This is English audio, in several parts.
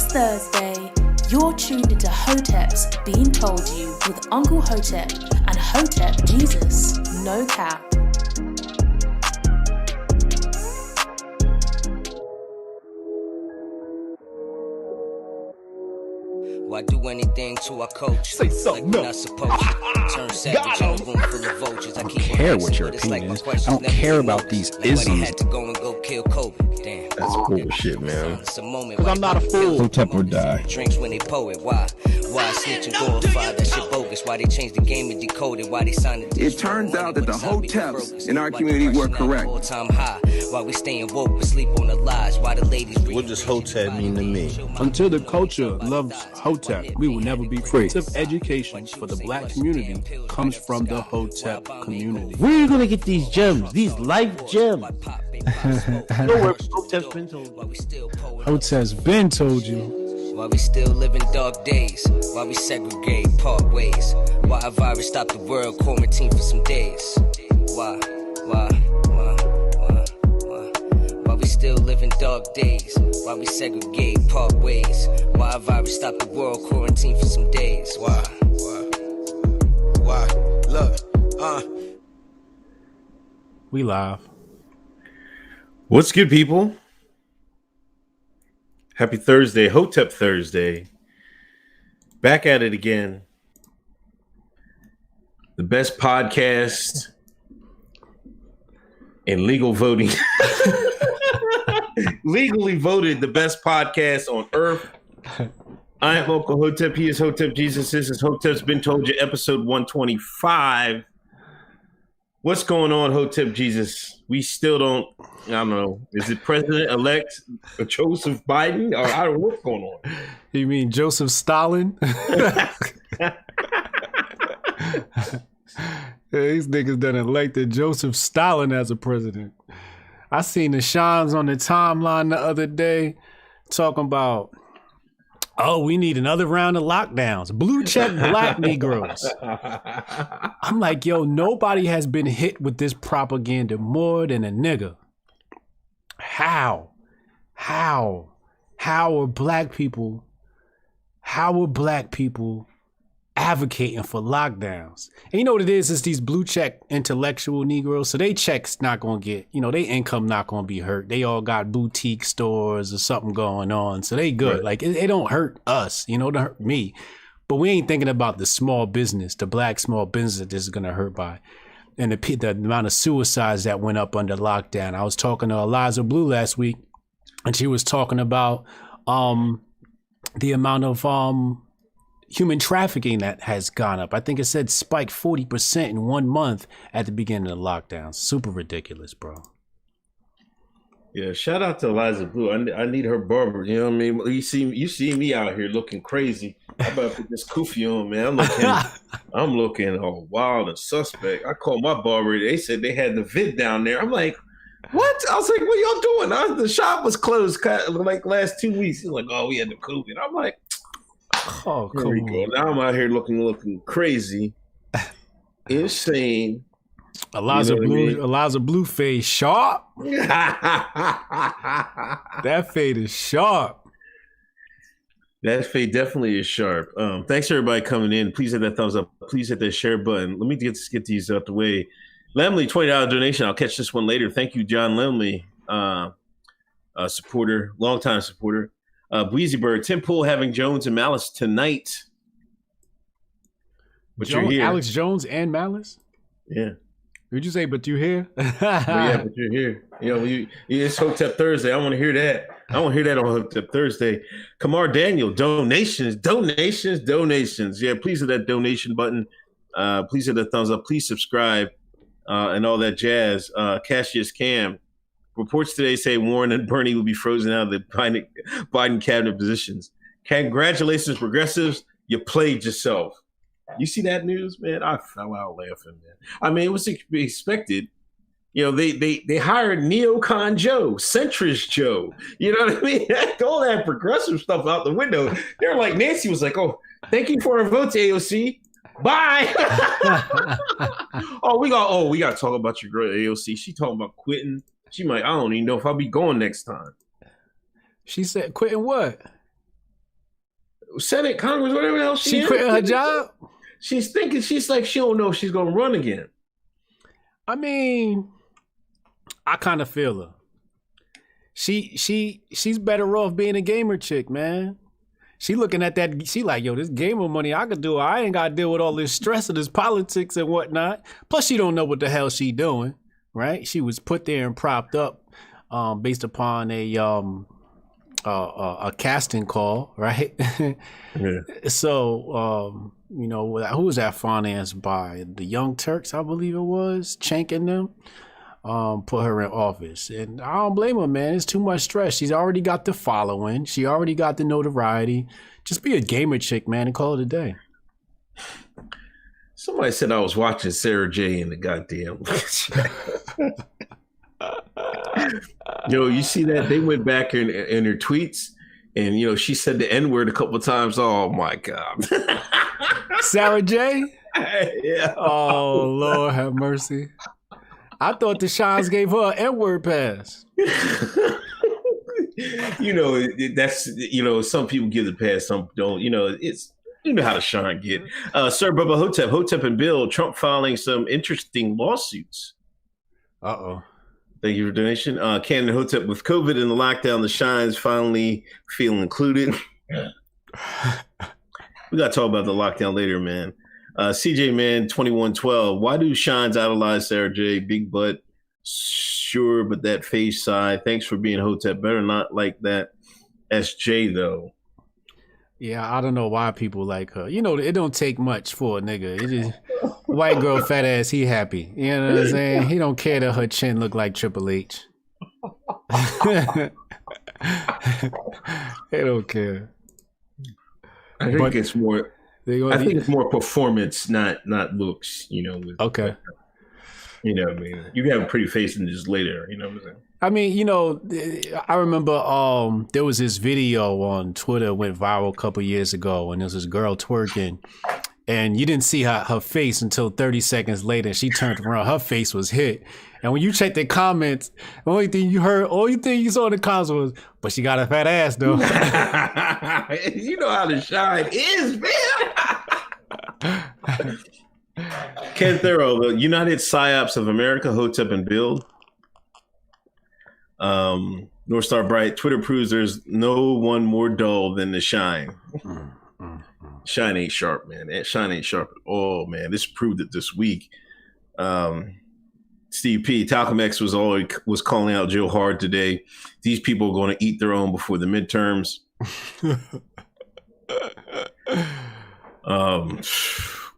Thursday. You're tuned into Hoteps Being Told You with Uncle Hotep and Hotep Jesus. No cap. Why do anything to our coach? Say something. Like we're not supposed to. Turn savage in a room full of vultures. I keep care what your opinion is. I don't care about these isms. Had to go and go kill Kobe. Damn. That's bullshit, man. It's a moment. Because I'm not a fool. Hotep or die. Drinks when they poet. Why snitch and glorify? That shit bogus. Why they changed the game and decoded? Why they signed it? It turns out that the Hoteps in our community were correct. All-time high. Why we staying woke but sleep on the lies? Why the ladies? What does Hotep mean to me? Until the culture loves Hotep, we will never be free. Education for the black community comes from the Hotep community. Where are you gonna get these gems? These life gems? Hotep's been told you. Hotep's been told you. Why we still live in dark days? Why we segregate, part ways? Why a virus stopped the world, quarantine for some days? Why? Why we still live in dark days? Why we segregate, part ways? Why a virus stopped the world, quarantine for some days? Why? Look, We live. What's good, people? Happy Thursday, Hotep Thursday. Back at it again. The best podcast in legal voting. Legally voted the best podcast on earth. I am Uncle Hotep. He is Hotep Jesus. This is Hotep's Been Told You, episode 125. What's going on, Hotep Jesus? We still don't, I don't know. Is it President-elect Joseph Biden? Or I don't know what's going on. You mean Joseph Stalin? These niggas done elected Joseph Stalin as a president. I seen the shines on the timeline the other day talking about, oh, we need another round of lockdowns. Blue check black Negroes. I'm like, yo, nobody has been hit with this propaganda more than a nigga. How are black people advocating for lockdowns? And you know what it is? It's these blue check intellectual Negroes. So they checks not going to get, their income not going to be hurt. They all got boutique stores or something going on. So they good. Right. Like it don't hurt us, it don't hurt me. But we ain't thinking about the small business, the black small business that this is going to hurt by. And the amount of suicides that went up under lockdown. I was talking to Eliza Blue last week, and she was talking about the amount of human trafficking that has gone up. I think it said spiked 40% in 1 month at the beginning of the lockdown. Super ridiculous, bro. Yeah, shout out to Eliza Blue. I need her barber. You know what I mean? You see me out here looking crazy. I better put this kufi on, man. I'm looking all wild and suspect. I called my barber. They said they had the vid down there. I'm like, what? I was like, what y'all doing? The shop was closed like last 2 weeks. He's like, oh, we had the COVID. I'm like, oh, here cool. we go. Now I'm out here looking crazy, insane. Eliza Blue fade sharp. That fade is sharp. That fade definitely is sharp. Thanks everybody coming in. Please hit that thumbs up. Please hit that share button. Let me get these out the way. Lemley, $20 donation. I'll catch this one later. Thank you, John Lemley, supporter, longtime supporter. Breezy Bird, Tim Pool having Jones and Malice tonight. But you're here. Alex Jones and Malice? Yeah. Would you say, but you're here? Yeah, but you're here. It's Hotep Thursday. I want to hear that. I want to hear that on Hotep Thursday. Kamar Daniel, donations. Yeah, please hit that donation button. Please hit the thumbs up. Please subscribe and all that jazz. Cassius Cam. Reports today say Warren and Bernie will be frozen out of the Biden cabinet positions. Congratulations, progressives. You played yourself. You see that news, man? I fell out laughing, man. I mean, it was to be expected. They hired neocon Joe, centrist Joe. You know what I mean? All that progressive stuff out the window. They're like, Nancy was like, oh, thank you for our votes, AOC. Bye. we got to talk about your girl, AOC. She talking about quitting. She might, I don't even know if I'll be going next time. She said, quitting what? Senate, Congress, whatever the hell she quit her job. She's thinking, she's like, she don't know if she's gonna run again. I mean, I kind of feel her. She's better off being a gamer chick, man. She looking at that, she like, yo, this gamer money I could do. I ain't gotta deal with all this stress of this politics and whatnot. Plus, she don't know what the hell she doing, right? She was put there and propped up based upon a casting call, right? Yeah. So, you know, who was that financed by? The Young Turks, I believe it was, Cenk and them. Put her in office, and I don't blame her, man. It's too much stress. She's already got the following. She already got the notoriety. Just be a gamer chick, man, and call it a day. Somebody said I was watching Sarah J in the goddamn. Yo, you see that? They went back in her tweets, and you know she said the N-word a couple of times. Oh my god, Sarah J. Yeah. Oh Lord, have mercy. I thought the Shines gave her an N-word pass. You know, that's, you know, some people give the pass, some don't. You know, it's, you know how the Shine get. Sir Bubba Hotep and Bill, Trump filing some interesting lawsuits. Uh-oh. Thank you for donation. Cannon Hotep, with COVID and the lockdown, the Shines finally feel included. We got to talk about the lockdown later, man. CJ Man 2112. Why do Shines idolize Sarah J? Big butt, sure, but that face side. Thanks for being Hotep. Better not like that SJ though. Yeah, I don't know why people like her. You know, it don't take much for a nigga. It just white girl, fat ass, he happy. You know what I'm saying? He don't care that her chin look like Triple H. They don't care. I think it's more. I think it's more performance, not looks. You know. Okay. You know what I mean? You can have a pretty face and just later. You know what I'm saying? I mean, you know, I remember there was this video on Twitter went viral a couple years ago, and there was this girl twerking, and you didn't see her face until 30 seconds later. She turned around, her face was hit. And when you check the comments, the only thing you saw in the comments was, but she got a fat ass though. You know how the Shine is, man. Ken Thorough, the United Psyops of America, Hotep and Build. North Star Bright, Twitter proves there's no one more dull than the Shine. Shine ain't sharp, man. Shine ain't sharp at all, man. This proved it this week. Steve P. Talcum X was calling out Joe Hard today. These people are going to eat their own before the midterms.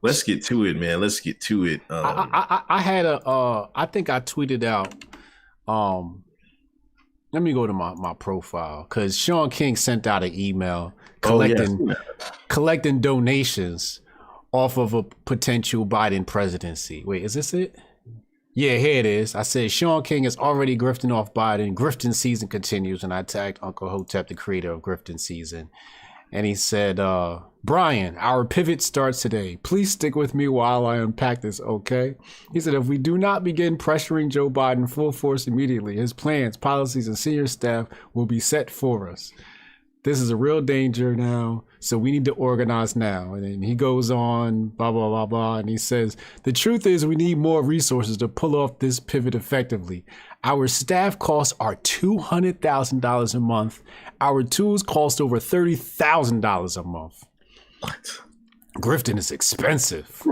Let's get to it, man. Let's get to it. I had I think I tweeted out. Let me go to my profile because Sean King sent out an email collecting donations off of a potential Biden presidency. Wait, is this it? Yeah, here it is. I said Sean King is already grifting off Biden. Grifting season continues, and I tagged Uncle Hotep, the creator of Grifting season. And he said, Brian, our pivot starts today. Please stick with me while I unpack this, okay? He said, if we do not begin pressuring Joe Biden full force immediately, his plans, policies, and senior staff will be set for us. This is a real danger now, so we need to organize now. And then he goes on, blah, blah, blah, blah. And he says, the truth is we need more resources to pull off this pivot effectively. Our staff costs are $200,000 a month. Our tools cost over $30,000 a month. What? Grifting is expensive.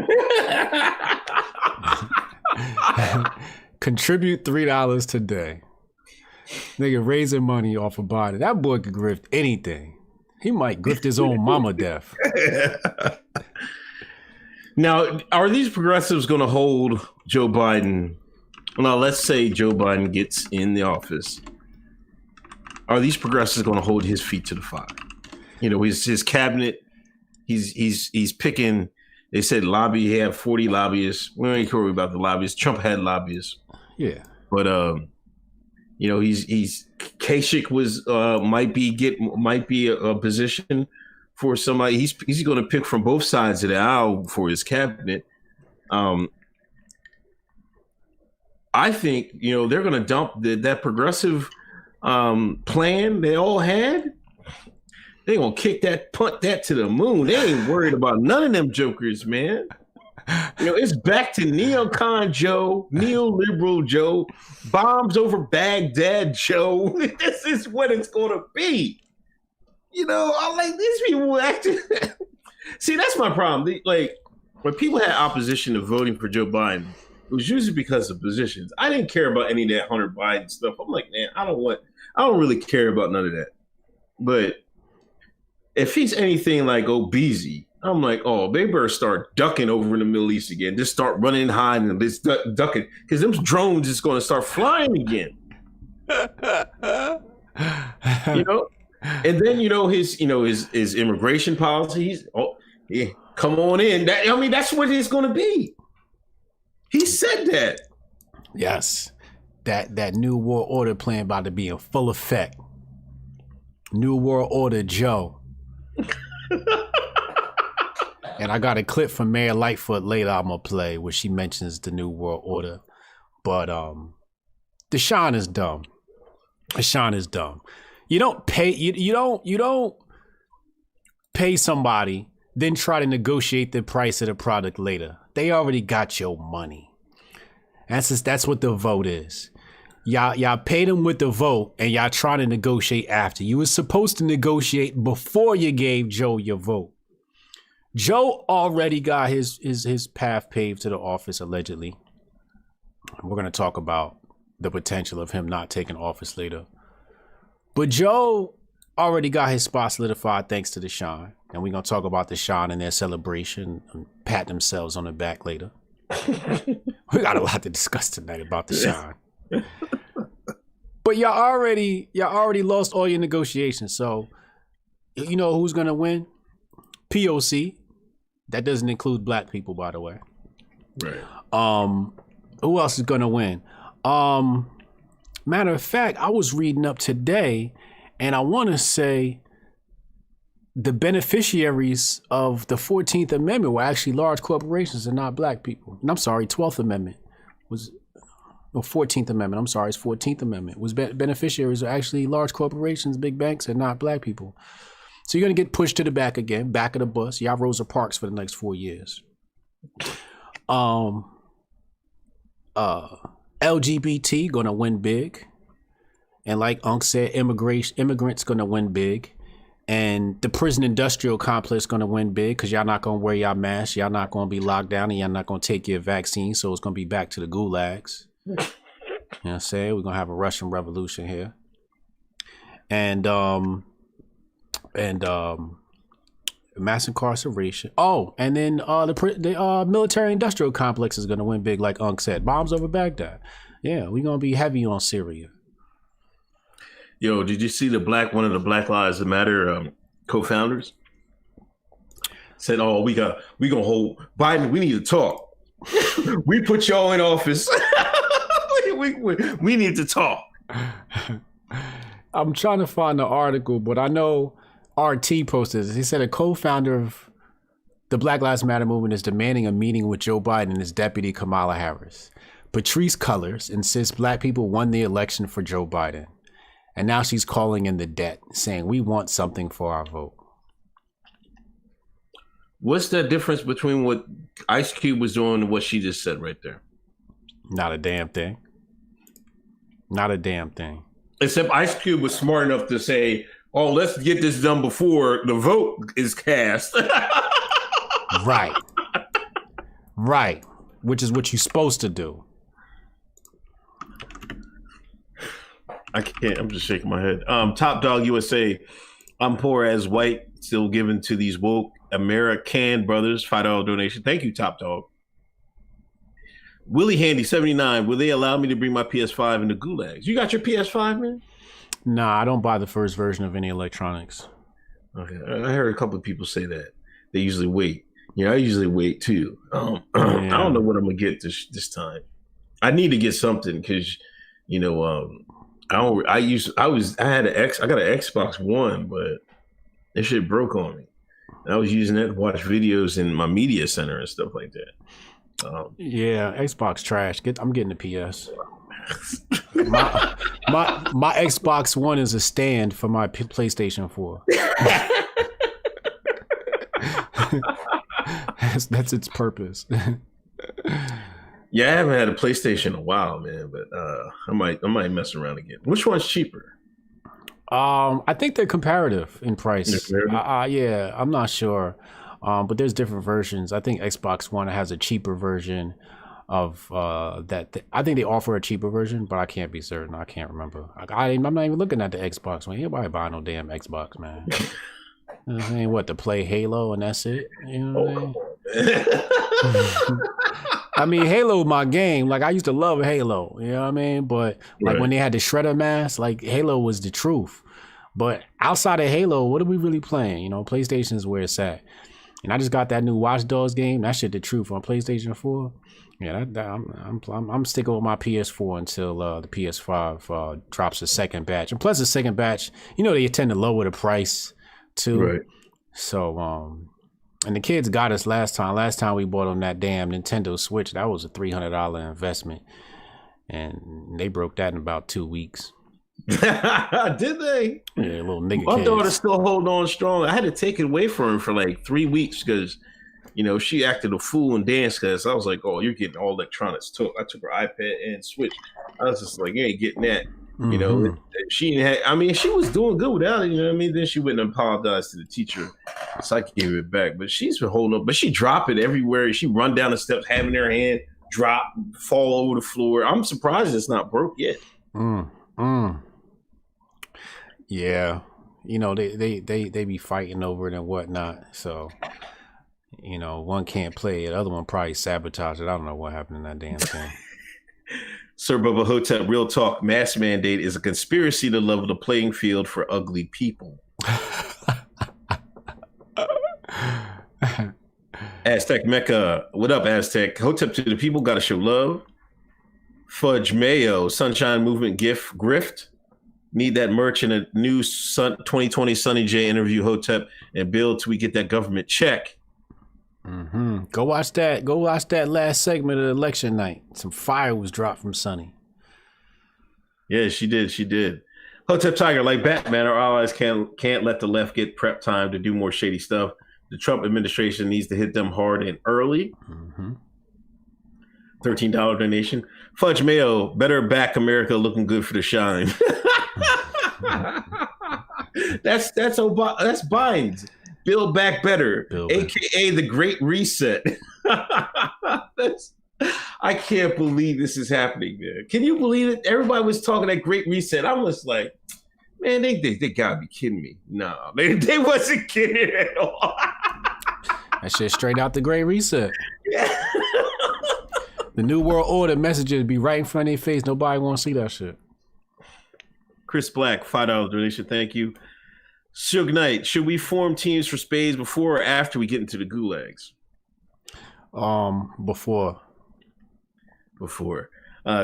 Contribute $3 today. Nigga raising money off of Biden. That boy could grift anything. He might grift his own mama deaf. Now, are these progressives going to hold Joe Biden? Now, let's say Joe Biden gets in the office. Are these progressives going to hold his feet to the fire? You know, his cabinet. He's picking. They said lobby. He had 40 lobbyists. We don't even worry about the lobbyists. Trump had lobbyists. Yeah, but you know, he's Kasich was might be a position for somebody. He's going to pick from both sides of the aisle for his cabinet. I think, you know, they're going to dump that progressive plan they all had. They gonna kick that, punt that to the moon. They ain't worried about none of them jokers, man. It's back to neocon Joe, neoliberal Joe, bombs over Baghdad Joe. This is what it's gonna be. I like these people acting. See, that's my problem. Like when people had opposition to voting for Joe Biden, it was usually because of positions. I didn't care about any of that Hunter Biden stuff. I'm like, man, I don't really care about none of that. But if he's anything like Obeezy, I'm like, oh, they better start ducking over in the Middle East again. Just start running and hiding and just ducking, because them drones is going to start flying again. And then his immigration policies. Oh, yeah, come on in. That's what it's going to be. He said that. Yes, that new world order plan about to be in full effect. New World Order Joe. And I got a clip from Mayor Lightfoot later I'm gonna play where she mentions the New World Order. But Deshaun is dumb. Deshaun is dumb. You don't pay pay somebody, then try to negotiate the price of the product later. They already got your money. That's what the vote is. Y'all paid them with the vote and y'all trying to negotiate after. You was supposed to negotiate before you gave Joe your vote. Joe already got his path paved to the office, allegedly. We're going to talk about the potential of him not taking office later. But Joe already got his spot solidified thanks to Deshaun. And we're going to talk about Deshaun and their celebration and pat themselves on the back later. We got a lot to discuss tonight about Deshaun. But y'all already lost all your negotiations. So you know who's going to win? POC. That doesn't include black people, by the way. Right. Who else is gonna win? Matter of fact, I was reading up today, and I want to say the beneficiaries of the 14th Amendment were actually large corporations and not black people. And I'm sorry, 12th Amendment was, or 14th Amendment. I'm sorry, it's 14th Amendment. Was beneficiaries are actually large corporations, big banks, and not black people. So you're going to get pushed to the back again, back of the bus. Y'all Rosa Parks for the next 4 years. LGBT going to win big. And like Unc said, immigrants going to win big. And the prison industrial complex going to win big because y'all not going to wear y'all masks. Y'all not going to be locked down and y'all not going to take your vaccine. So it's going to be back to the gulags. You know what I'm saying? We're going to have a Russian revolution here. And mass incarceration. Oh, and then the military industrial complex is going to win big, like Unc said. Bombs over Baghdad. Yeah, we're going to be heavy on Syria. Yo, did you see one of the Black Lives Matter co-founders said, "Oh, we gonna hold Biden. We need to talk. We put y'all in office. we need to talk." I'm trying to find the article, but I know RT posted this. He said a co-founder of the Black Lives Matter movement is demanding a meeting with Joe Biden and his deputy Kamala Harris. Patrice Cullors insists black people won the election for Joe Biden. And now she's calling in the debt, saying we want something for our vote. What's the difference between what Ice Cube was doing and what she just said right there? Not a damn thing. Not a damn thing. Except Ice Cube was smart enough to say, "Oh, let's get this done before the vote is cast." Right. Right. Which is what you're supposed to do. I can't. I'm just shaking my head. Top Dog USA. I'm poor as white, still given to these woke American brothers. $5 donation. Thank you, Top Dog. Willie Handy 79. Will they allow me to bring my PS5 into gulags? You got your PS5, man? Nah, I don't buy the first version of any electronics. Okay, I heard a couple of people say that they usually wait. I usually wait too. I don't know what I'm gonna get this time. I need to get something because I got an Xbox One, but that shit broke on me. And I was using that to watch videos in my media center and stuff like that. Yeah, Xbox trash. I'm getting the PS. my Xbox One is a stand for my PlayStation 4. That's its purpose. Yeah, I haven't had a PlayStation in a while, man, but I might mess around again. Which one's cheaper? I think they're comparative in price. Yeah, I'm not sure. But there's different versions. I think Xbox One has a cheaper version of that. I think they offer a cheaper version, but I can't be certain. I can't remember. I'm not even looking at the Xbox One. Anybody buy no damn Xbox, man? You know what I mean? What, to play Halo and that's it? You know what I mean? I mean, Halo, my game. Like, I used to love Halo. You know what I mean? But like when they had the Shredder mask, like Halo was the truth. But outside of Halo, what are we really playing? You know, PlayStation is where it's at. And I just got that new Watch Dogs game. That shit the truth on PlayStation 4. Yeah, I'm sticking with my PS4 until the PS5 drops a second batch. And plus the second batch, you know, they tend to lower the price too. Right. So and the kids got us last time. Last time we bought them that damn Nintendo Switch, that was a $300 investment. And they broke that in about 2 weeks. Did they? Yeah, little nigga. My daughter still holding on strong. I had to take it away from her for like 3 weeks because, you know, she acted a fool and danced. Because I was like, "Oh, you're getting all electronics." I took her iPad and Switch. I was just like, "You ain't getting that." You know, she had. I mean, she was doing good without it. You know what I mean? Then she went and apologized to the teacher, so I gave it back. But she's been holding up. But she dropped it everywhere. She run down the steps, having her hand drop, fall over the floor. I'm surprised it's not broke yet. Yeah, you know, they be fighting over it and whatnot. So, you know, one can't play it, the other one probably sabotage it. I don't know what happened in that damn thing. Sir Bubba Hotep, real talk, mask mandate is a conspiracy to level the playing field for ugly people. Aztec Mecca, what up, Aztec? Hotep to the people, gotta show love. Fudge Mayo, Sunshine Movement gift, grift. Need that merch in a new 2020 Sunny J interview, Hotep, and build till we get that government check. Go watch that. Go watch that last segment of the election night. Some fire was dropped from Sunny. Yeah, she did. She did. Hotep Tiger, like Batman, our allies can't let the left get prep time to do more shady stuff. The Trump administration needs to hit them hard and early. $13 donation. Fudge Mayo, better back America looking good for the shine. That's Biden's. Build back better, aka the Great Reset. I can't believe this is happening, man. Can you believe it? Everybody was talking that Great Reset. I was like, man, they gotta be kidding me. No, they wasn't kidding at all. That shit straight out the Great Reset. Yeah. The New World Order messages be right in front of their face. Nobody want to see that shit. Chris Black, $5 donation. Thank you. Suge Knight, should we form teams for spades before or after we get into the gulags? Before.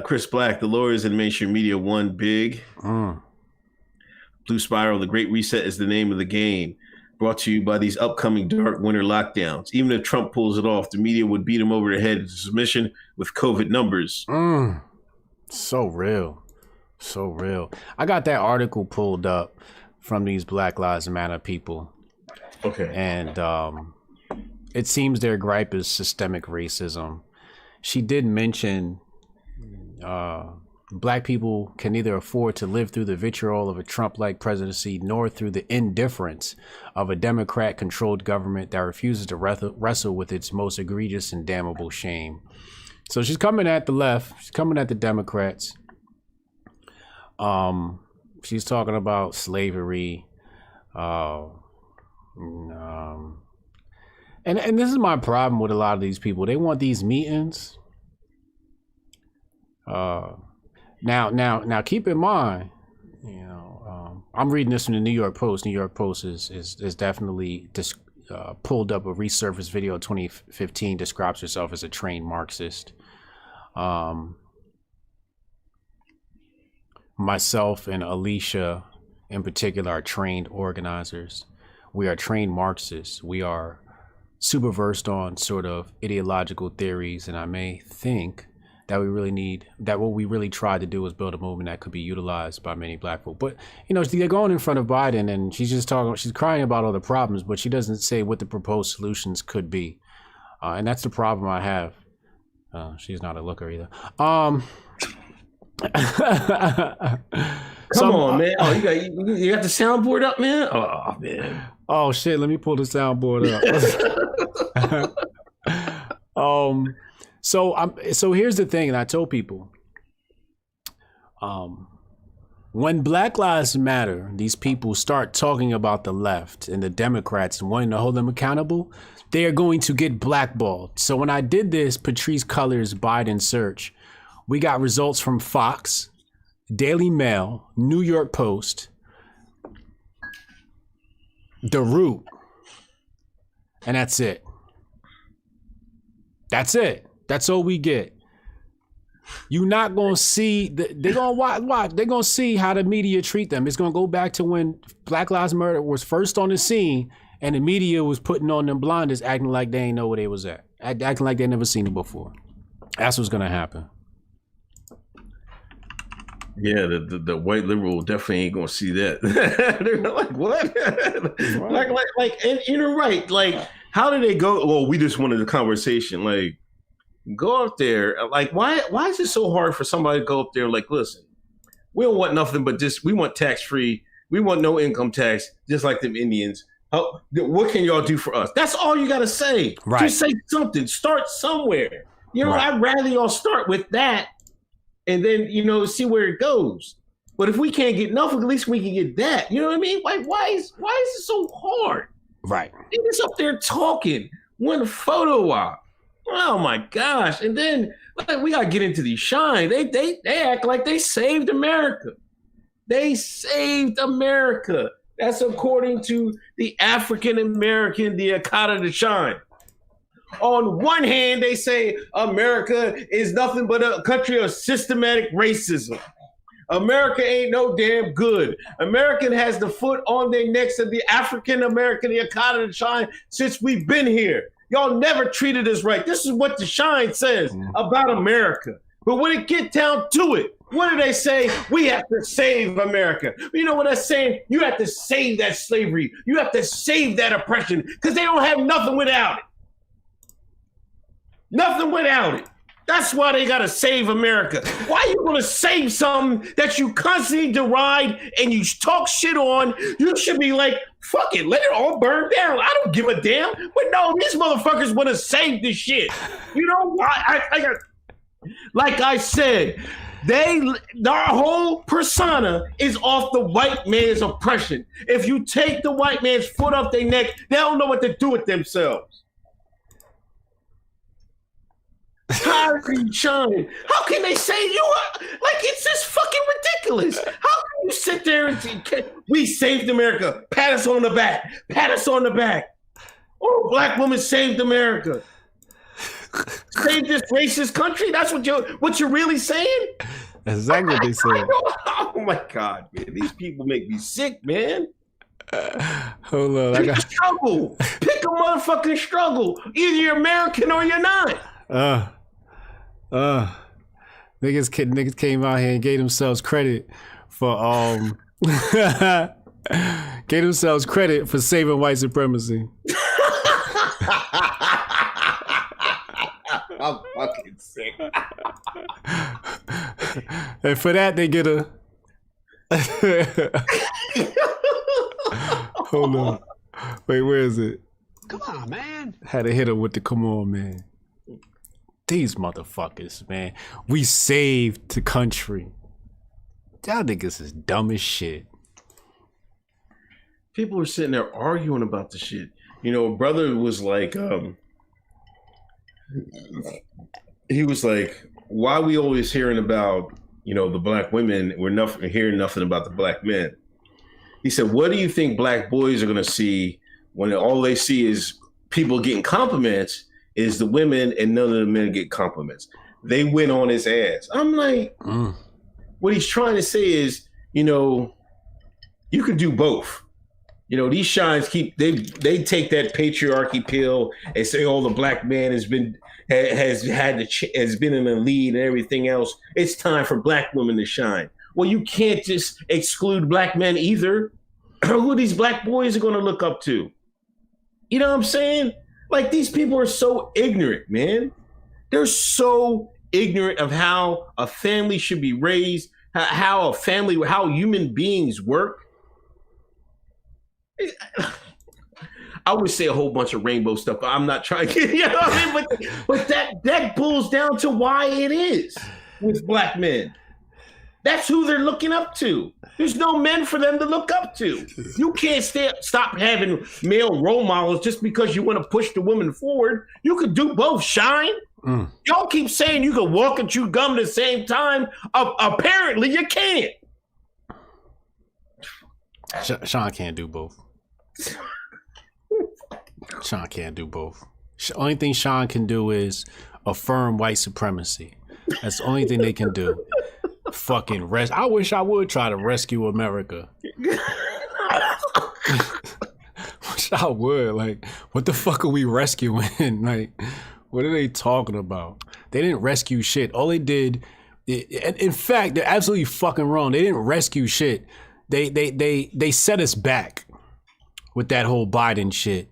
Chris Black, the lawyers in mainstream media won big. Blue Spiral, the Great Reset is the name of the game. Brought to you by these upcoming dark winter lockdowns. Even if Trump pulls it off, the media would beat him over the head into submission with COVID numbers. So real. So real. I got that article pulled up from these Black Lives Matter people. Okay. And it seems their gripe is systemic racism. She did mention Black people can neither afford to live through the vitriol of a Trump-like presidency nor through the indifference of a Democrat-controlled government that refuses to wrestle with its most egregious and damnable shame. So she's coming at the left. She's coming at the Democrats. She's talking about slavery. And this is my problem with a lot of these people. They want these meetings. Now, keep in mind, you know, I'm reading this from the New York Post. New York Post is definitely pulled up a resurfaced video of 2015, describes herself as a trained Marxist. Myself and Alicia, in particular, are trained organizers. We are trained Marxists. We are super versed on sort of ideological theories, and I may think that we really need, that what we really tried to do was build a movement that could be utilized by many black folk. But, you know, they're going in front of Biden and she's crying about all the problems, but she doesn't say what the proposed solutions could be. And that's the problem I have. She's not a looker either. Come on, man. Oh, you got the soundboard up, man? Oh, man. Oh, shit. Let me pull the soundboard up. So here's the thing, and I told people, when Black Lives Matter, these people start talking about the left and the Democrats and wanting to hold them accountable, they are going to get blackballed. So when I did this Patrisse Cullors Biden search, we got results from Fox, Daily Mail, New York Post, The Root, and that's it. That's it. That's all we get. You're not gonna see. They're gonna watch. They're gonna see how the media treat them. It's gonna go back to when Black Lives Matter was first on the scene, and the media was putting on them blinders, acting like they ain't know where they was at, acting like they never seen it before. That's what's gonna happen. Yeah, the white liberal definitely ain't gonna see that. They're like, what? Like, and you're right. Like, how did they go? Well, we just wanted a conversation. Like, go up there. Like, why is it so hard for somebody to go up there and like, listen, we don't want nothing but this. We want tax free. We want no income tax, just like them Indians. What can y'all do for us? That's all you gotta say. Right. Just say something. Start somewhere. You know, right. I'd rather y'all start with that. And then, you know, see where it goes. But if we can't get nothing, at least we can get that. You know what I mean? Like, why is it so hard? Right. They just up there talking, one photo op. Oh my gosh! And then like, we gotta get into these shine. They act like they saved America. They saved America. That's according to the African American, the Akata to Shine. On one hand, they say America is nothing but a country of systematic racism. America ain't no damn good. American has the foot on their necks of the African American, the Akata to Shine, since we've been here. Y'all never treated us right. This is what the Shine says about America. But when it gets down to it, what do they say? We have to save America. You know what that's saying? You have to save that slavery. You have to save that oppression because they don't have nothing without it. Nothing without it. That's why they got to save America. Why are you going to save something that you constantly deride and you talk shit on? You should be like, fuck it, let it all burn down. I don't give a damn. But no, these motherfuckers want to save this shit. You know, like I said, their whole persona is off the white man's oppression. If you take the white man's foot off their neck, they don't know what to do with themselves. Tyree Shine. How can they say you are like it's just fucking ridiculous? How can you sit there and say, we saved America? Pat us on the back. Pat us on the back. Oh, black woman saved America. Save this racist country? That's what you're really saying? That's exactly what they said. Oh my God, man. These people make me sick, man. Hold on. Pick a struggle. Pick a motherfucking struggle. Either you're American or you're not. Niggas came out here and gave themselves credit for saving white supremacy. I'm fucking sick. And for that they get a hold on. Wait, where is it? Come on, man. Had to hit her with the come on, man. These motherfuckers, man. We saved the country. Y'all niggas is dumb as shit. People were sitting there arguing about the shit. You know, brother was like, he was like, why we always hearing about, you know, the black women, we're hearing nothing about the black men. He said, what do you think black boys are going to see when all they see is people getting compliments is the women and none of the men get compliments? They went on his ass. I'm like, what he's trying to say is, you know, you can do both. You know, these shines they take that patriarchy pill and say, "Oh, the black man has been in the lead and everything else. It's time for black women to shine." Well, you can't just exclude black men either. Who these black boys are going to look up to? You know what I'm saying? Like, these people are so ignorant, man. They're so ignorant of how a family should be raised, how human beings work. I would say a whole bunch of rainbow stuff, but I'm not trying to, you know what I mean? But that boils down to why it is with black men. That's who they're looking up to. There's no men for them to look up to. You can't stop having male role models just because you want to push the woman forward. You could do both, Shine. Y'all keep saying you can walk and chew gum at the same time. Apparently you can't. Sean can't do both. Sean can't do both. Only thing Sean can do is affirm white supremacy. That's the only thing they can do. Fucking rest. I wish I would try to rescue America. Wish I would. Like, what the fuck are we rescuing? Like, what are they talking about? They didn't rescue shit. All they did, in fact, they're absolutely fucking wrong. They didn't rescue shit. They set us back with that whole Biden shit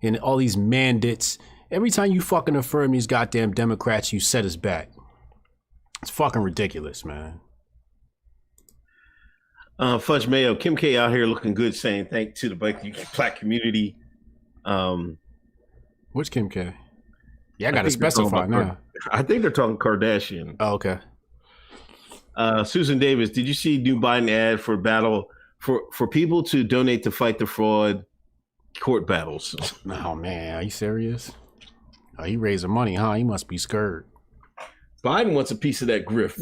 and all these mandates. Every time you fucking affirm these goddamn Democrats, you set us back. It's fucking ridiculous, man. Fudge Mayo, Kim K out here looking good, saying thank to the black community. Which Kim K? Yeah, I gotta specify now. I think they're talking Kardashian. Oh, okay. Susan Davis, did you see new Biden ad for battle for people to donate to fight the fraud court battles? Oh man, are you serious? Oh, he raising money, huh? He must be scared. Biden wants a piece of that grift.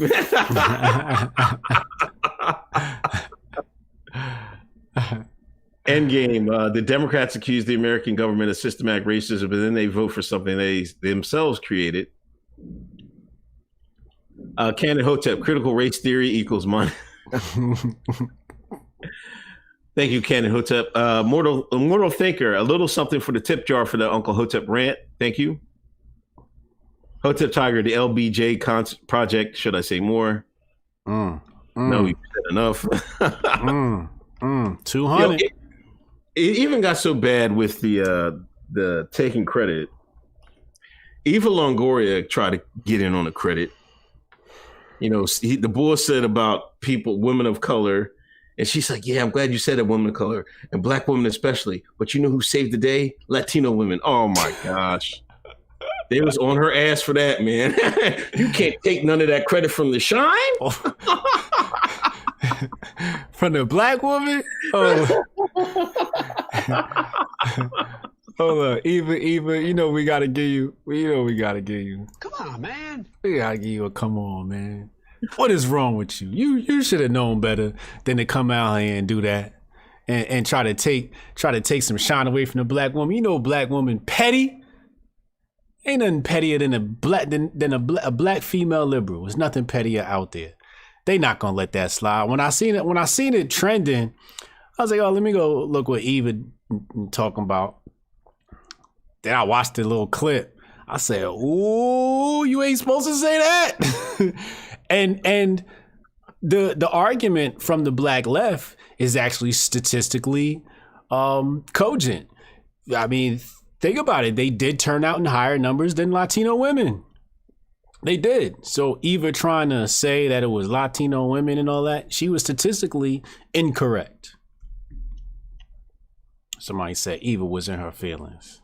Endgame. The Democrats accuse the American government of systematic racism, but then they vote for something they themselves created. Canon Hotep, critical race theory equals money. Thank you, Canon Hotep. Mortal Thinker, a little something for the tip jar for the Uncle Hotep rant. Thank you. Hotep Tiger, the LBJ project. Should I say more? No, we've said enough. 200. It even got so bad with the taking credit. Eva Longoria tried to get in on the credit. You know, the bull said about women of color, and she's like, "Yeah, I'm glad you said it, women of color and black women especially." But you know who saved the day? Latino women. Oh my gosh. They was on her ass for that, man. You can't take none of that credit from the shine. From the black woman? Oh. Hold on, Eva, you know we gotta give you. Come on, man. We gotta give you a come on, man. What is wrong with you? You should have known better than to come out here and do that and try to take some shine away from the black woman. You know, black woman petty. Ain't nothing pettier than a black female liberal. There's nothing pettier out there. They not gonna let that slide. When I seen it trending, I was like, oh, let me go look what Eva talking about. Then I watched the little clip. I said, ooh, you ain't supposed to say that. and the argument from the black left is actually statistically cogent. I mean, think about it. They did turn out in higher numbers than Latino women. They did. So Eva trying to say that it was Latino women and all that, she was statistically incorrect. Somebody said Eva was in her feelings.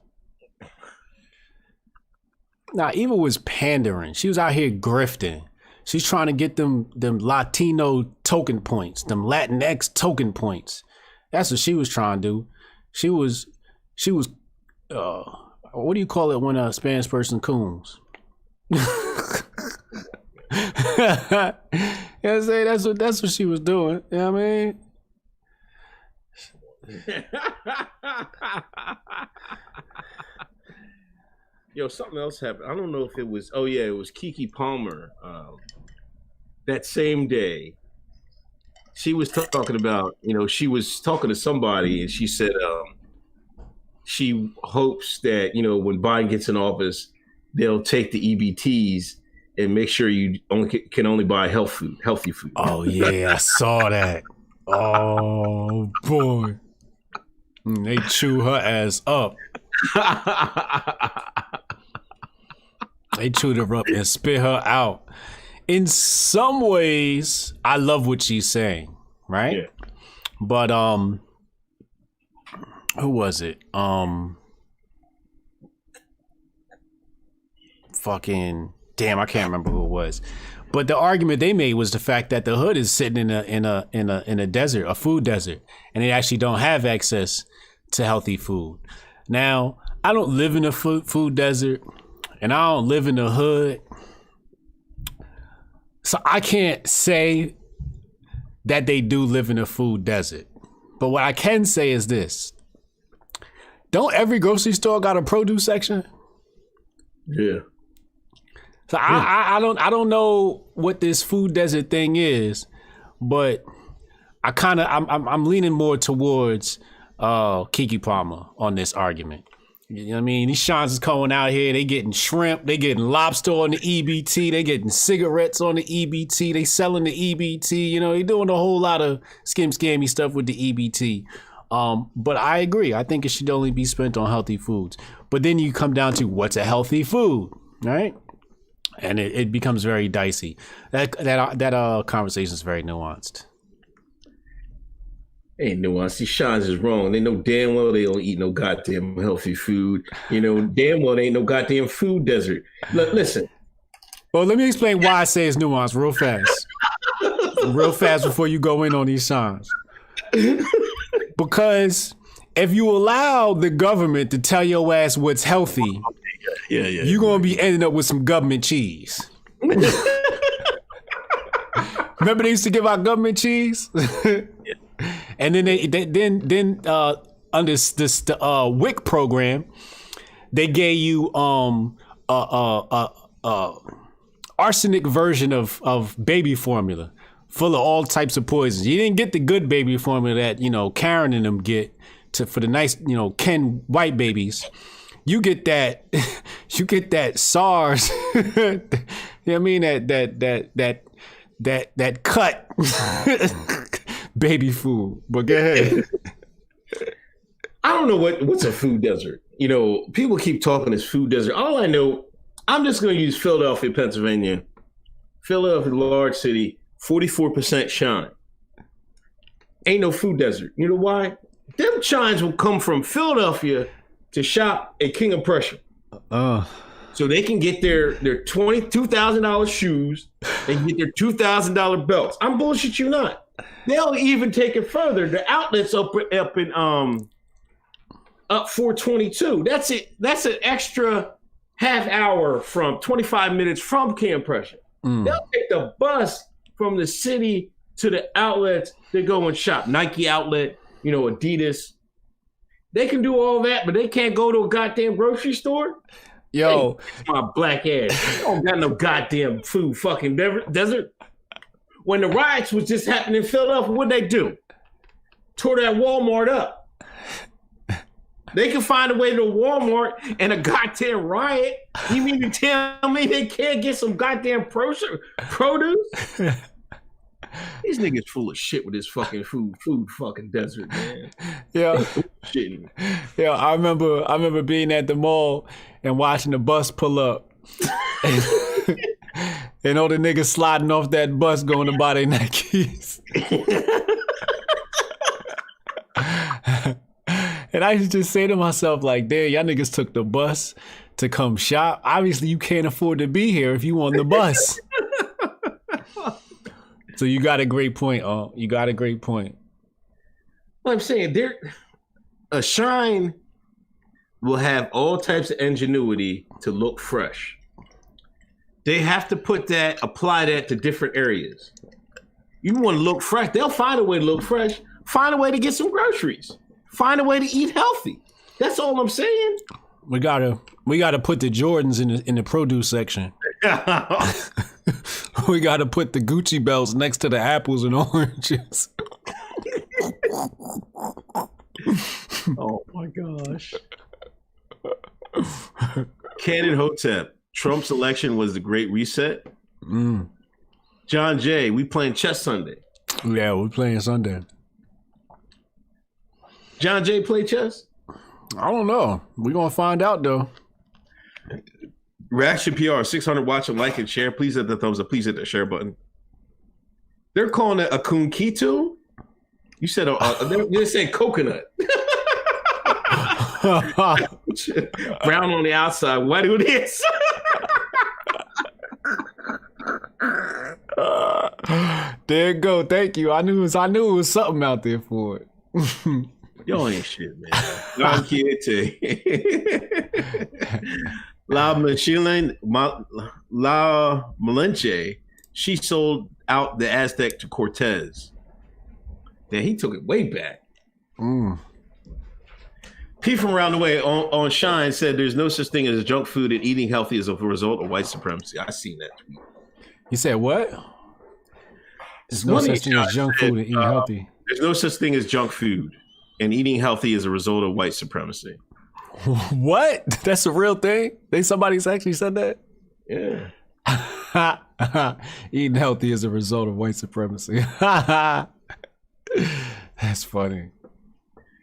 Nah, Eva was pandering. She was out here grifting. She's trying to get them Latino token points, them Latinx token points. That's what she was trying to do. She was what do you call it when a Spanish person coons? You know what I'm saying? That's what she was doing. You know what I mean? Yo, something else happened. I don't know if it was. Oh yeah, it was Keke Palmer. That same day, she was talking about, she was talking to somebody and she said she hopes that, when Biden gets in office, they'll take the EBTs and make sure you can only buy healthy food. Oh, yeah, I saw that. Oh, boy. They chew her ass up. They chewed her up and spit her out. In some ways, I love what she's saying, right? Yeah. But who was it? Fucking damn, I can't remember who it was. But the argument they made was the fact that the hood is sitting in a desert, a food desert, and they actually don't have access to healthy food. Now, I don't live in a food desert, and I don't live in the hood, so I can't say that they do live in a food desert. But what I can say is this: don't every grocery store got a produce section? Yeah. So I don't know what this food desert thing is, but I'm leaning more towards Keke Palmer on this argument. You know what I mean? These Shans is coming out here, they getting shrimp, they getting lobster on the EBT, they getting cigarettes on the EBT, they selling the EBT, they doing a whole lot of scammy stuff with the EBT. But I agree, I think it should only be spent on healthy foods. But then you come down to what's a healthy food, right? And it becomes very dicey. That conversation is very nuanced. Ain't nuanced. These Shines is wrong. They know damn well they don't eat no goddamn healthy food. Damn well they ain't no goddamn food desert. Look, listen. Well, let me explain why I say it's nuanced real fast. Real fast before you go in on these Shines. Because if you allow the government to tell your ass what's healthy, you're going to be ending up with some government cheese. Remember they used to give out government cheese? And then then under this WIC program, they gave you arsenic version of baby formula full of all types of poisons. You didn't get the good baby formula that, Karen and them get for the nice, Ken white babies. You get that SARS, you know what I mean? That cut baby food. But go ahead. I don't know what's a food desert. People keep talking this food desert. All I know, I'm just going to use Philadelphia, Pennsylvania. Philadelphia, large city, 44% shine. Ain't no food desert. You know why? Them shines will come from Philadelphia to shop at King of Prussia. So they can get their $22,000 shoes, they can get their $2,000 belts. I'm bullshit you not. They'll even take it further. The outlets up in up 422. That's it. That's an extra half hour from 25 minutes from King of Prussia. They'll take the bus from the city to the outlets. They go and shop Nike outlet, Adidas. They can do all that, but they can't go to a goddamn grocery store. Yo, hey, my black ass. You don't got no goddamn food fucking desert. When the riots was just happening in Philadelphia, what'd they do? Tore that Walmart up. They can find a way to Walmart and a goddamn riot. You mean to tell me they can't get some goddamn produce? These niggas full of shit with this fucking food fucking desert, man. Yeah. Yeah, I remember being at the mall and watching the bus pull up. And all the niggas sliding off that bus going to buy their Nikes. And I used to just say to myself, like, damn, y'all niggas took the bus to come shop. Obviously, you can't afford to be here if you on the bus. So you got a great point, you got a great point. Well, I'm saying a shine will have all types of ingenuity to look fresh. They have to apply that to different areas. You want to look fresh, they'll find a way to look fresh, find a way to get some groceries, find a way to eat healthy. That's all I'm saying. We gotta put the Jordans in the produce section. We got to put the Gucci belts next to the apples and oranges. Oh my gosh. Canon Hotep. Trump's election was the great reset. John Jay, we playing chess Sunday. Yeah, we're playing Sunday. John Jay play chess? I don't know. We're going to find out, though. Reaction PR, 600 watch and like and share. Please hit the thumbs up. Please hit the share button. They're calling it a kunkitu. You said they're saying coconut. Brown on the outside, white on the inside. There you go. Thank you. I knew it was something out there for it. Y'all ain't shit, man. I'm kidding. La Malinche, she sold out the Aztec to Cortez. Then he took it way back. P from around the way on Shine said there's no such thing as junk food and eating healthy as a result of white supremacy. I seen that tweet. You said what? There's no such thing as junk food and eating healthy. There's no such thing as junk food and eating healthy as a result of white supremacy. What? That's a real thing? Somebody's actually said that? Yeah. Eating healthy as a result of white supremacy. That's funny.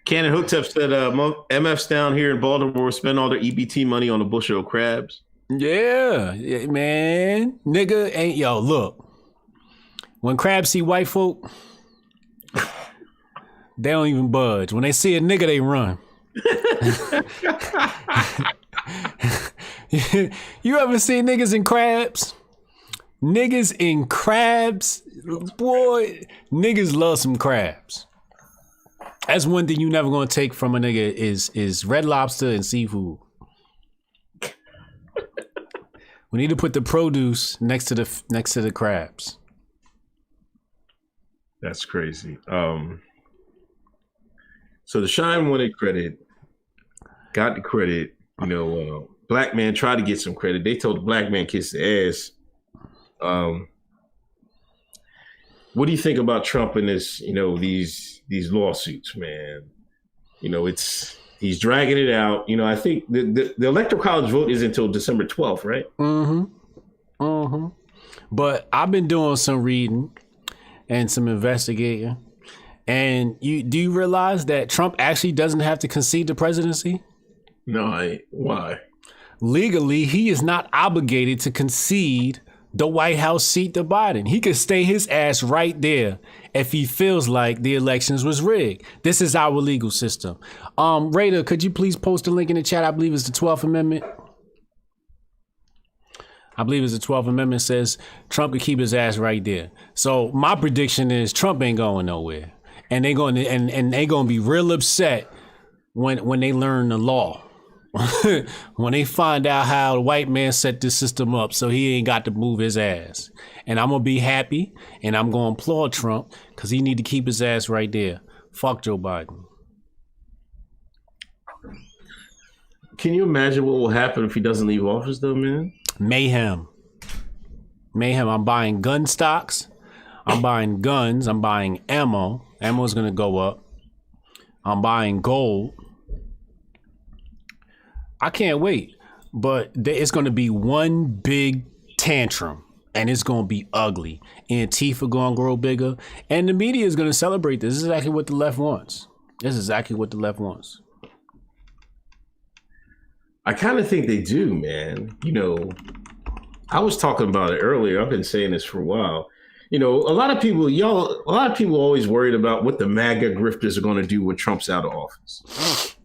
Canon Hotep said MFs down here in Baltimore spend all their EBT money on a bushel of crabs. Yeah, man. Nigga ain't, yo, look. When crabs see white folk, they don't even budge. When they see a nigga, they run. You ever seen niggas in crabs? Niggas in crabs? Boy, niggas love some crabs. That's one thing you never gonna take from a nigga is Red Lobster and seafood. We need to put the produce next to the crabs. That's crazy. So the Shine wanted credit, got the credit. You know, black man tried to get some credit. They told the black man kiss the ass. What do you think about Trump and this? You know, these lawsuits, man. You know, he's dragging it out. You know, I think the Electoral College vote is until December 12th, right? But I've been doing some reading and some investigating. And do you realize that Trump actually doesn't have to concede the presidency? No, why? Legally, he is not obligated to concede the White House seat to Biden. He could stay his ass right there if he feels like the elections was rigged. This is our legal system. Raider, could you please post a link in the chat? I believe it's the 12th Amendment. I believe it's the 12th Amendment says Trump could keep his ass right there. So my prediction is Trump ain't going nowhere. And they're going to and they going to be real upset when they learn the law. When they find out how the white man set this system up so he ain't got to move his ass. And I'm going to be happy and I'm going to applaud Trump because he need to keep his ass right there. Fuck Joe Biden. Can you imagine what will happen if he doesn't leave office though, man? Mayhem. I'm buying gun stocks. I'm buying guns. I'm buying ammo. Ammo's going to go up. I'm buying gold. I can't wait. But it's going to be one big tantrum. And it's going to be ugly. Antifa going to grow bigger. And the media is going to celebrate this. This is exactly what the left wants. I kind of think they do, man. You know, I was talking about it earlier. I've been saying this for a while. You know, a lot of people always worried about what the MAGA grifters are going to do when Trump's out of office.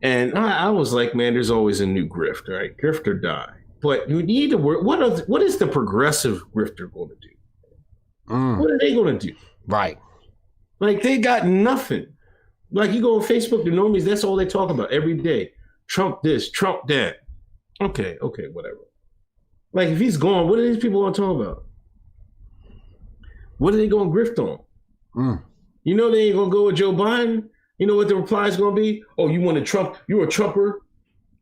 And I was like, man, there's always a new grift, right? Grift or die. But you need to work. What is the progressive grifter going to do? What are they going to do? Right. Like, they got nothing. Like, you go on Facebook, the normies, that's all they talk about every day. Trump this, Trump that. Okay, whatever. Like, if he's gone, what are these people going to talk about? What are they going to grift on? You know they ain't going to go with Joe Biden? You know what the reply is going to be? Oh, you want to Trump? You're a Trumper?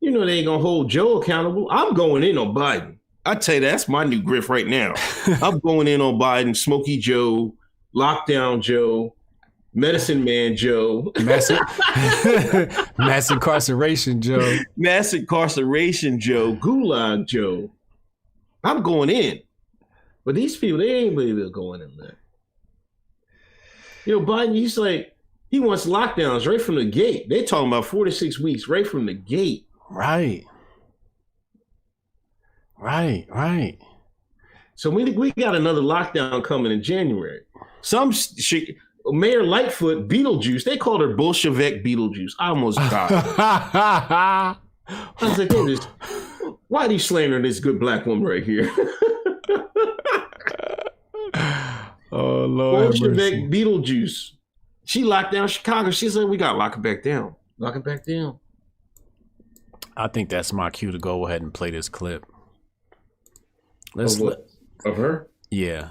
You know they ain't going to hold Joe accountable. I'm going in on Biden. I tell you, that's my new grift right now. I'm going in on Biden, Smokey Joe, Lockdown Joe, Medicine Man Joe, Mass incarceration Joe, Mass Incarceration Joe, Gulag Joe. I'm going in. But these people, they ain't really going in there. You know, Biden, he's like, he wants lockdowns right from the gate. They're talking about 4 to 6 weeks right from the gate. Right. So we got another lockdown coming in January. Mayor Lightfoot, Beetlejuice, they called her Bolshevik Beetlejuice. I almost died. I was like, why are you slandering this good black woman right here? Oh, Lord. Bolshevik Beetlejuice. She locked down Chicago. She said, we got to lock it back down. Lock it back down. I think that's my cue to go ahead and play this clip. Of her? Yeah.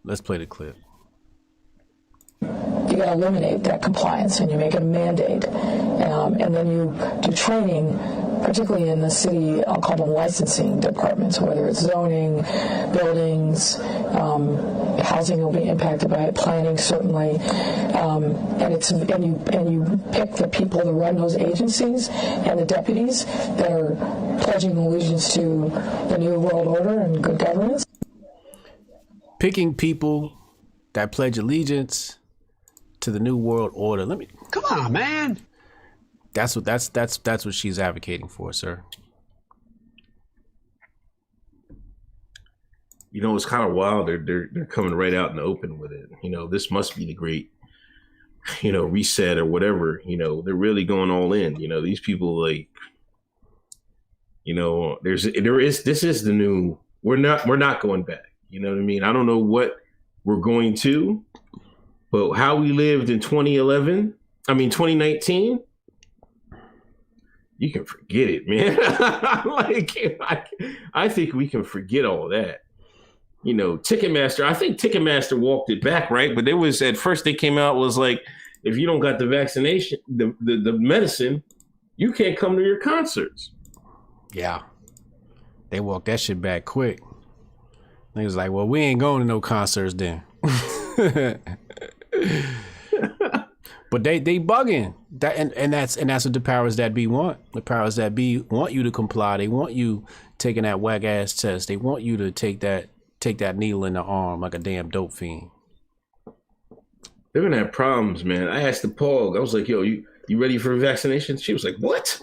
Let's play the clip. You got to eliminate that compliance and you make it a mandate. And then you do training, particularly in the city, I'll call them licensing departments, whether it's zoning, buildings, housing will be impacted by it, planning certainly. And you pick the people to run those agencies and the deputies that are pledging allegiance to the new world order and good governance. Picking people that pledge allegiance to the new world order. Come on, man. That's what she's advocating for, sir. You know, it's kind of wild. They're coming right out in the open with it. You know, this must be the great, you know, reset or whatever. You know, they're really going all in. You know, these people, like, you know, this is the new. We're not going back. You know what I mean? I don't know what we're going to, but how we lived in 2019, you can forget it, man. I think we can forget all that. You know, Ticketmaster, I think Ticketmaster walked it back, right? But it was, at first they came out was like, if you don't got the vaccination, the medicine, you can't come to your concerts. Yeah. They walked that shit back quick. They was like, well, we ain't going to no concerts then. But they bugging that, and that's what the powers that be want. The powers that be want you to comply. They want you taking that whack ass test. They want you to take that needle in the arm like a damn dope fiend. They're gonna have problems, man. I asked the Paul. I was like, yo, you ready for a vaccination? She was like, what?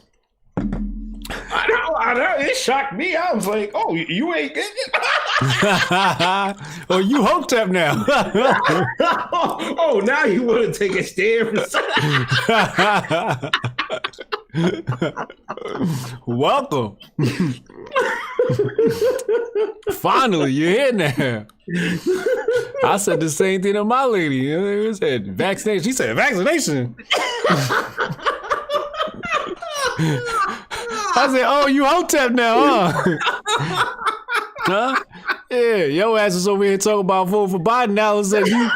I know. It shocked me. I was like, oh, you ain't getting it. Oh, you Hoteps now. Oh, now you want to take a stand for Welcome. Finally, you're here now. I said the same thing to my lady. It said vaccination. She said vaccination. I said, oh, you Hoteps now, huh? Huh? Yeah, your ass is over here talking about voting for Biden. Now all of a sudden you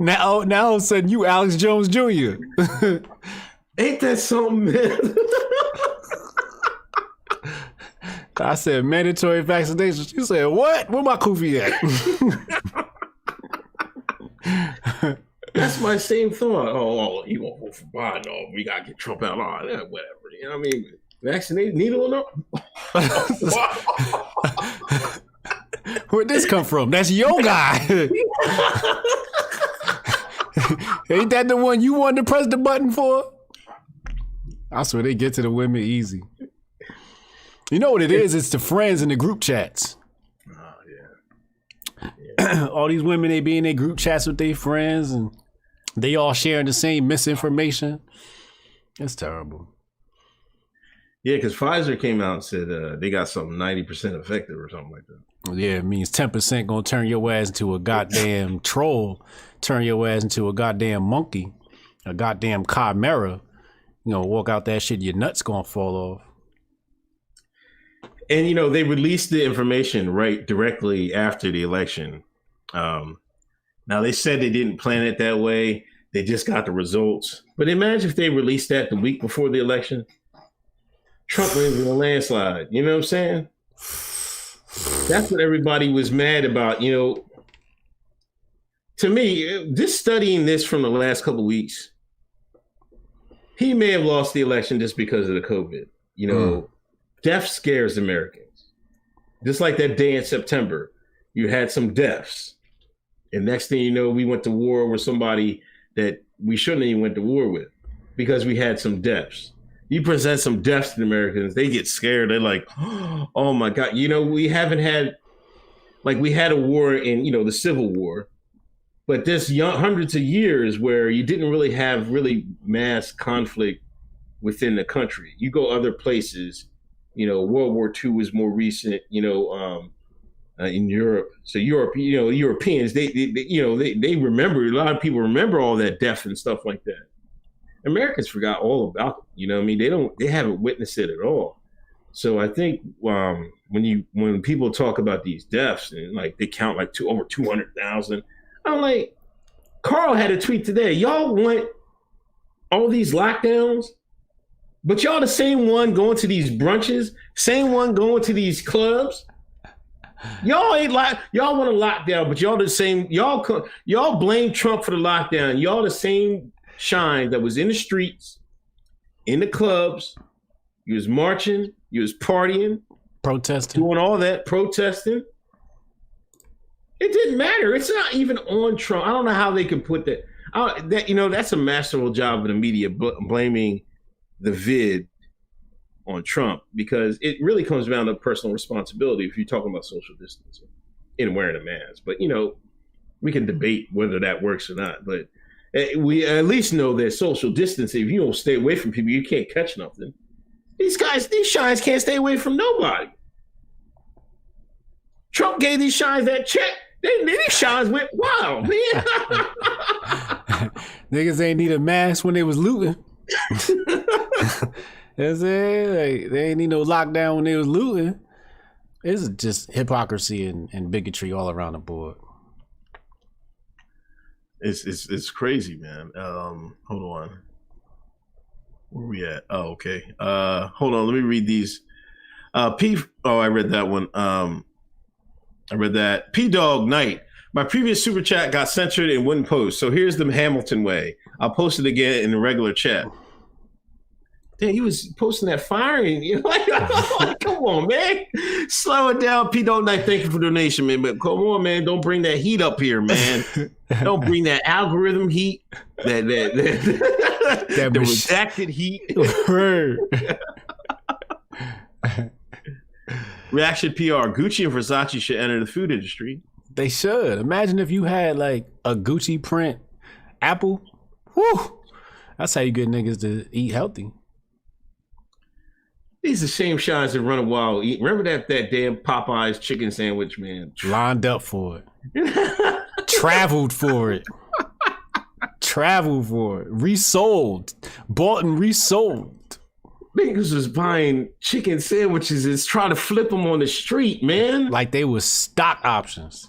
now all of a sudden you Alex Jones Jr. Ain't that something, man? I said mandatory vaccination. She said, what? Where my kufi at? That's my same thought. Oh, you won't vote for Biden? Oh, we gotta get Trump out. Oh, yeah, whatever. You know what I mean? Vaccinated, needle in them. Where'd this come from? That's your guy. Ain't that the one you wanted to press the button for? I swear they get to the women easy. You know what it is? It's the friends in the group chats. Oh, yeah. All these women, they be in their group chats with their friends and they all sharing the same misinformation. It's terrible. Yeah, because Pfizer came out and said they got something 90% effective or something like that. Yeah, it means 10% gonna turn your ass into a goddamn troll, turn your ass into a goddamn monkey, a goddamn chimera. You know, walk out that shit, your nuts gonna fall off. And, you know, they released the information right directly after the election. Now, they said they didn't plan it that way. They just got the results. But imagine if they released that the week before the election. Trump wins in a landslide. You know what I'm saying? That's what everybody was mad about. You know, to me, just studying this from the last couple of weeks, he may have lost the election just because of the COVID. You know, death scares Americans. Just like that day in September, you had some deaths. And next thing you know, we went to war with somebody that we shouldn't even went to war with because we had some deaths. You present some deaths to the Americans, they get scared. They're like, oh my God. You know, we haven't had, like we had a war in, you know, the Civil War, but there's hundreds of years where you didn't really have really mass conflict within the country. You go other places, you know, World War II was more recent, you know, in Europe. So Europe, you know, Europeans, they remember, a lot of people remember all that death and stuff like that. Americans forgot all about it. You know what I mean? They haven't witnessed it at all. So I think when people talk about these deaths and like they count like over 200,000, I'm like, Carl had a tweet today. Y'all want all these lockdowns, but y'all the same one going to these brunches, same one going to these clubs. Y'all ain't like y'all want a lockdown, but y'all the same. Y'all blame Trump for the lockdown. Y'all the same shine that was in the streets, in the clubs. You was marching, you was partying, protesting, doing all that, protesting. It didn't matter. It's not even on Trump. I don't know how they can put that. That, you know, that's a masterful job of the media blaming the vid on Trump, because it really comes down to personal responsibility if you're talking about social distancing and wearing a mask. But, you know, we can debate whether that works or not. But we at least know that social distancing, if you don't stay away from people, you can't catch nothing. These shines can't stay away from nobody. Trump gave these shines that check. These shines went wild, man. Niggas ain't need a mask when they was looting. That's it. They ain't need no lockdown when they was looting. It's just hypocrisy and bigotry all around the board. It's crazy, man. Hold on. Where we at? Oh, okay. Hold on. Let me read these. I read that one. I read that. P-Dog Knight. My previous super chat got censored and wouldn't post. So here's the Hamilton way. I'll post it again in the regular chat. Damn, he was posting that firing. You know, like, come on, man. Slow it down. P-Dog Knight, thank you for the donation, man. But come on, man. Don't bring that heat up here, man. Don't bring that algorithm heat. That the redacted heat. Reaction PR. Gucci and Versace should enter the food industry. They should. Imagine if you had like a Gucci print apple. Whew. That's how you get niggas to eat healthy. These are the same shines that run a wild eat. Remember that damn Popeye's chicken sandwich, man? Lined up for it. Traveled for it. Resold. Bought and resold. Niggas was buying chicken sandwiches and trying to flip them on the street, man. Like they was stock options.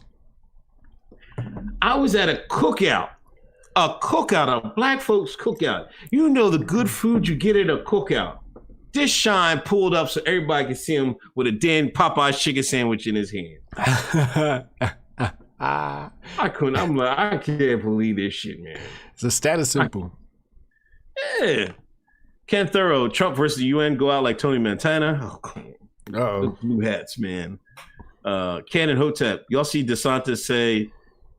I was at a cookout, a black folks cookout. You know the good food you get at a cookout. This shine pulled up so everybody could see him with a damn Popeye's chicken sandwich in his hand. I couldn't. I'm like, I can't believe this shit, man. It's a status symbol. Yeah. Ken Thorough, Trump versus the UN, go out like Tony Montana. Oh, come on. Uh-oh. The blue hats, man. Ken and Hotep, y'all see DeSantis say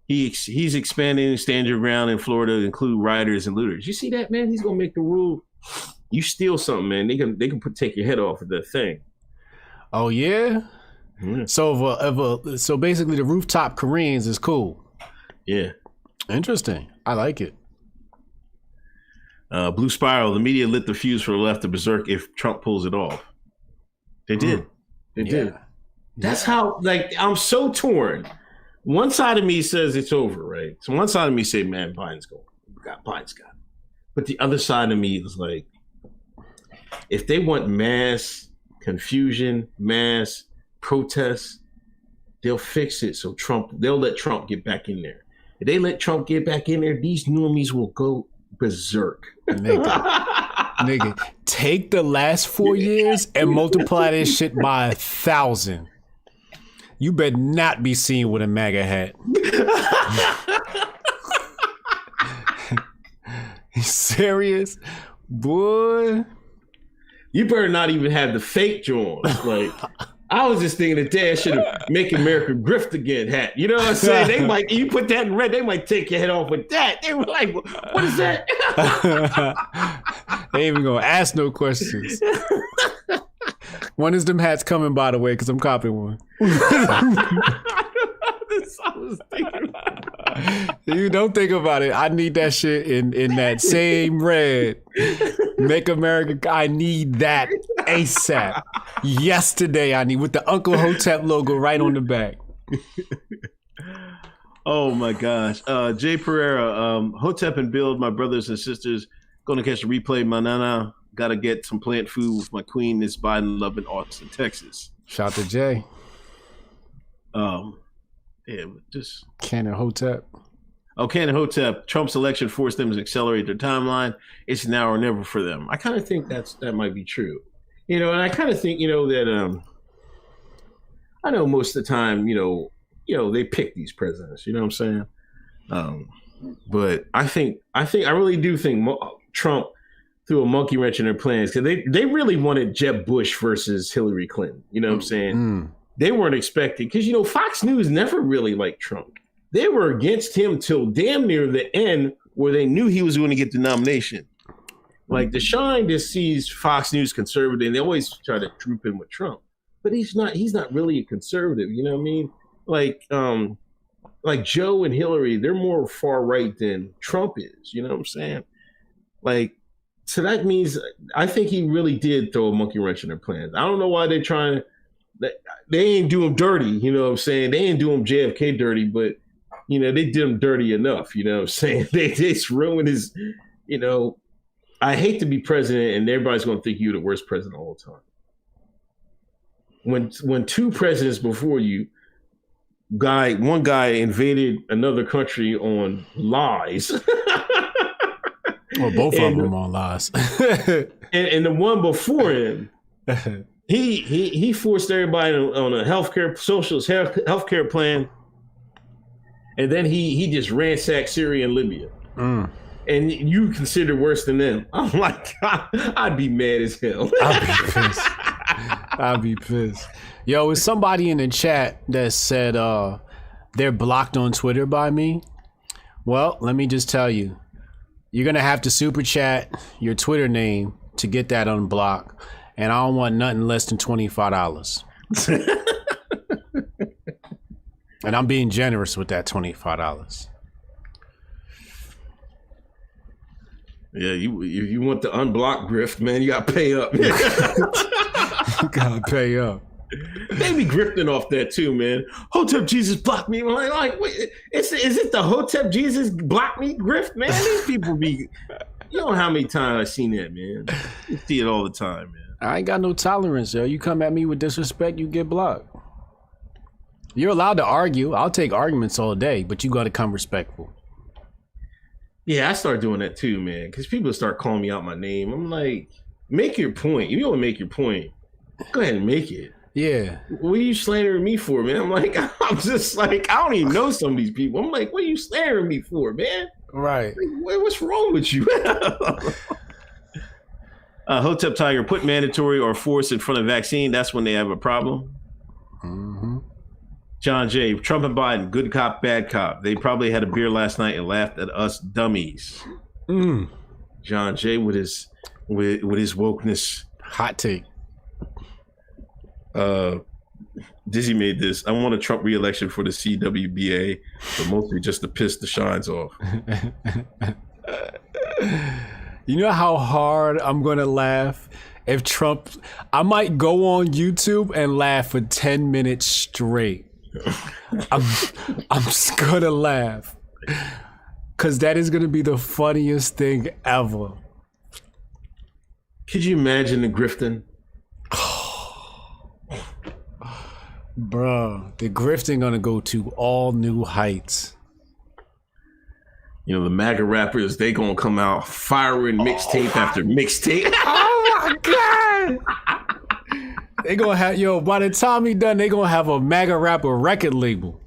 he's expanding stand your ground in Florida to include rioters and looters. You see that, man? He's gonna make the rule. You steal something, man, they can take your head off of the thing. Oh yeah. Yeah. So basically the rooftop Koreans is cool. Yeah. Interesting. I like it. Blue Spiral, the media lit the fuse for the left of berserk if Trump pulls it off. They did. They did. That's how, like, I'm so torn. One side of me says it's over, right? So one side of me say, man, Biden's got it. But the other side of me is like, if they want mass confusion, mass protests, they'll fix it. So they'll let Trump get back in there. If they let Trump get back in there, these normies will go berserk. Nigga, take the last 4 years and multiply this shit by 1,000. You better not be seen with a MAGA hat. You serious? Boy. You better not even have the fake Johns. Like, I was just thinking that they should have Make America Grift Again hat. You know what I'm saying? They might, you put that in red, they might take your head off with that. They were like, what is that? They ain't even gonna ask no questions. When is them hats coming, by the way? Because I'm copying one. I was thinking You don't think about it. I need that shit in that same red. Make America. I need that ASAP. Yesterday, I need with the Uncle Hotep logo right on the back. Oh my gosh. Jay Pereira, Hotep and Build, my brothers and sisters, gonna catch the replay. My nana, gotta get some plant food with my queen, Miss Biden, love in Austin, Texas. Shout to Jay. Yeah, just Cannon Hotep. Oh, Cannon Hotep. Trump's election forced them to accelerate their timeline. It's now or never for them. I kind of think that might be true. You know, and I kind of think, that I know most of the time, they pick these presidents, you know what I'm saying? But I really do think Trump threw a monkey wrench in their plans because they really wanted Jeb Bush versus Hillary Clinton. You know what I'm saying? They weren't expecting, because, Fox News never really liked Trump. They were against him till damn near the end where they knew he was going to get the nomination. Like, the Shine just sees Fox News conservative, and they always try to troop in with Trump. But he's not really a conservative, you know what I mean? Like Joe and Hillary, they're more far right than Trump is, you know what I'm saying? Like, so that means I think he really did throw a monkey wrench in their plans. I don't know why they're trying to. They ain't do him dirty, you know what I'm saying? They ain't do him JFK dirty, but, they did him dirty enough, you know what I'm saying? They just ruined his, I hate to be president and everybody's going to think you're the worst president all the time. When two presidents before you, one guy invaded another country on lies. Well, both of them on lies. and the one before him, He forced everybody on a socialist healthcare plan, and then he just ransacked Syria and Libya. And you consider worse than them. I'm like, I'd be mad as hell. I'd be pissed. Yo, is somebody in the chat that said they're blocked on Twitter by me? Well, let me just tell you, you're gonna have to super chat your Twitter name to get that unblocked. And I don't want nothing less than $25. And I'm being generous with that $25. Yeah, you want the unblocked grift, man, you gotta pay up. You gotta pay up. They be grifting off that too, man. Hotep Jesus blocked me. I'm like, wait, is it the Hotep Jesus blocked me grift, man? These people be, you know how many times I've seen that, man. You see it all the time, man. I ain't got no tolerance, yo. You come at me with disrespect, you get blocked. You're allowed to argue. I'll take arguments all day, but you got to come respectful. Yeah, I start doing that too, man, because people start calling me out my name. I'm like, make your point. If you want to make your point, go ahead and make it. Yeah. What are you slandering me for, man? I'm like, I'm just like, I don't even know some of these people. I'm like, what are you slandering me for, man? Right. Like, what's wrong with you? Hotep Tiger, put mandatory or force in front of vaccine. That's when they have a problem. Mm-hmm. John Jay, Trump and Biden, good cop, bad cop. They probably had a beer last night and laughed at us dummies. John Jay with his wokeness. Hot take. Dizzy made this. I want a Trump re-election for the CWBA, but mostly just to piss the shines off. You know how hard I'm going to laugh if Trump... I might go on YouTube and laugh for 10 minutes straight. I'm just going to laugh. Because that is going to be the funniest thing ever. Could you imagine the grifting? Bro, the grifting going to go to all new heights. You know, the MAGA rappers, they gonna come out firing mixtape after mixtape. Oh my God. They gonna have, by the time he done, they gonna have a MAGA rapper record label.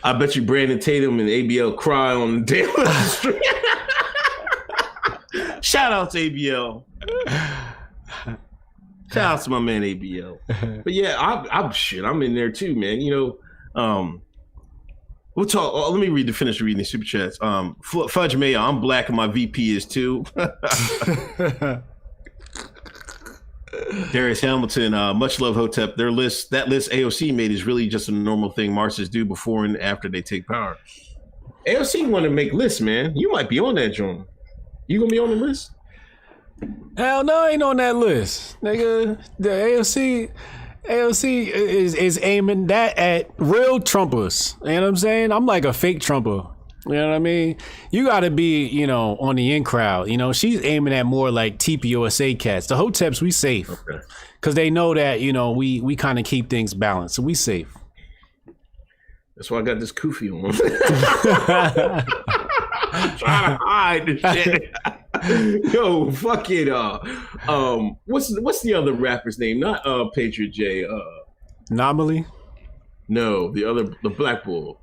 I bet you Brandon Tatum and ABL cry on the damn street. Shout out to ABL. Shout out to my man ABL. But yeah, I'm in there too, man. You know, we'll talk. Let me finish reading the super chats. Fudge Mayor, I'm black and my VP is too. Darius Hamilton, much love Hotep. That list AOC made is really just a normal thing Marxists do before and after they take power. AOC want to make lists, man. You might be on that joint. You gonna be on the list? Hell no, I ain't on that list, nigga. The AOC is aiming that at real Trumpers. You know what I'm saying? I'm like a fake Trumper. You know what I mean? You got to be, on the in crowd. She's aiming at more like TPUSA cats. The Hoteps, we safe. Okay. Because they know that, we kind of keep things balanced. So we safe. That's why I got this kufi on. I'm trying to hide this shit. Yo, fuck it. What's the other rapper's name? Not Patriot J. Anomaly? No, the black bull.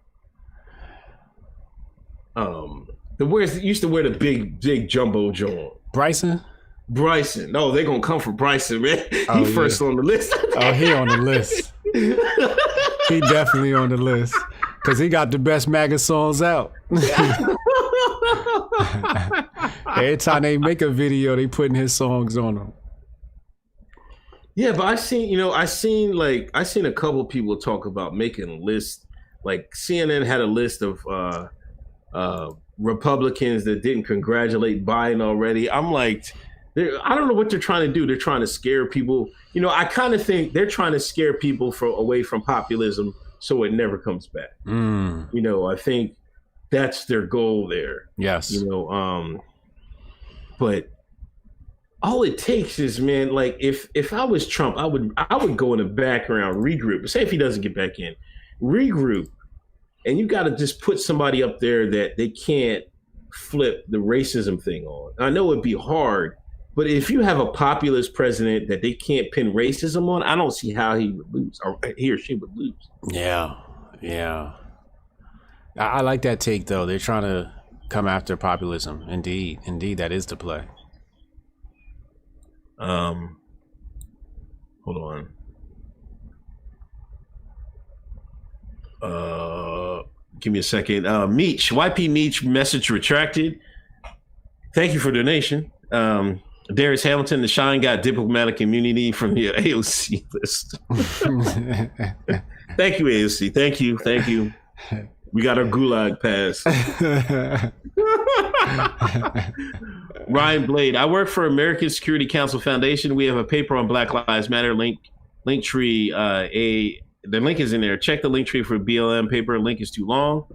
Used to wear the big jumbo joint. Bryson. No, they gonna come for Bryson, man. He first on the list. He on the list. He definitely on the list because he got the best MAGA songs out. Every time they make a video, they putting his songs on them. Yeah, but I seen a couple people talk about making a list. Like CNN had a list of Republicans that didn't congratulate Biden already. I'm like, I don't know what they're trying to do. They're trying to scare people. I kind of think they're trying to scare people away from populism so it never comes back. I think that's their goal there. Yes. But all it takes is, man, like if I was Trump, I would go in the background, regroup. Say if he doesn't get back in, regroup. And you got to just put somebody up there that they can't flip the racism thing on. I know it'd be hard, but if you have a populist president that they can't pin racism on, I don't see how he would lose, or he or she would lose. Yeah. I like that take, though. They're trying to come after populism. Indeed, that is the play. Hold on. Give me a second. Meech, YP Meech, message retracted. Thank you for donation. Darius Hamilton, the Shine got diplomatic immunity from the AOC list. Thank you, AOC. Thank you. We got our gulag pass. Ryan Blade, I work for American Security Council Foundation. We have a paper on Black Lives Matter link tree. The link is in there. Check the link tree for BLM paper. Link is too long.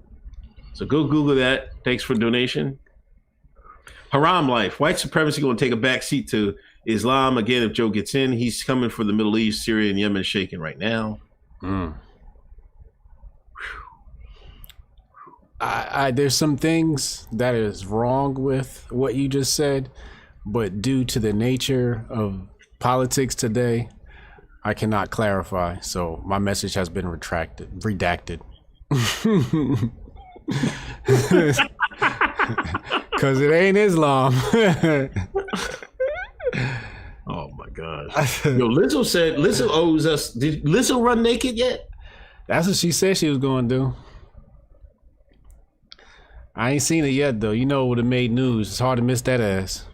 So go Google that. Thanks for donation. Haram Life. White supremacy going to take a back seat to Islam. Again, if Joe gets in, he's coming for the Middle East, Syria, and Yemen shaking right now. There's some things that is wrong with what you just said, but due to the nature of politics today, I cannot clarify. So my message has been redacted. Because it ain't Islam. Oh my gosh. Yo, Lizzo owes us. Did Lizzo run naked yet? That's what she said she was going to do. I ain't seen it yet, though. It would have made news. It's hard to miss that ass.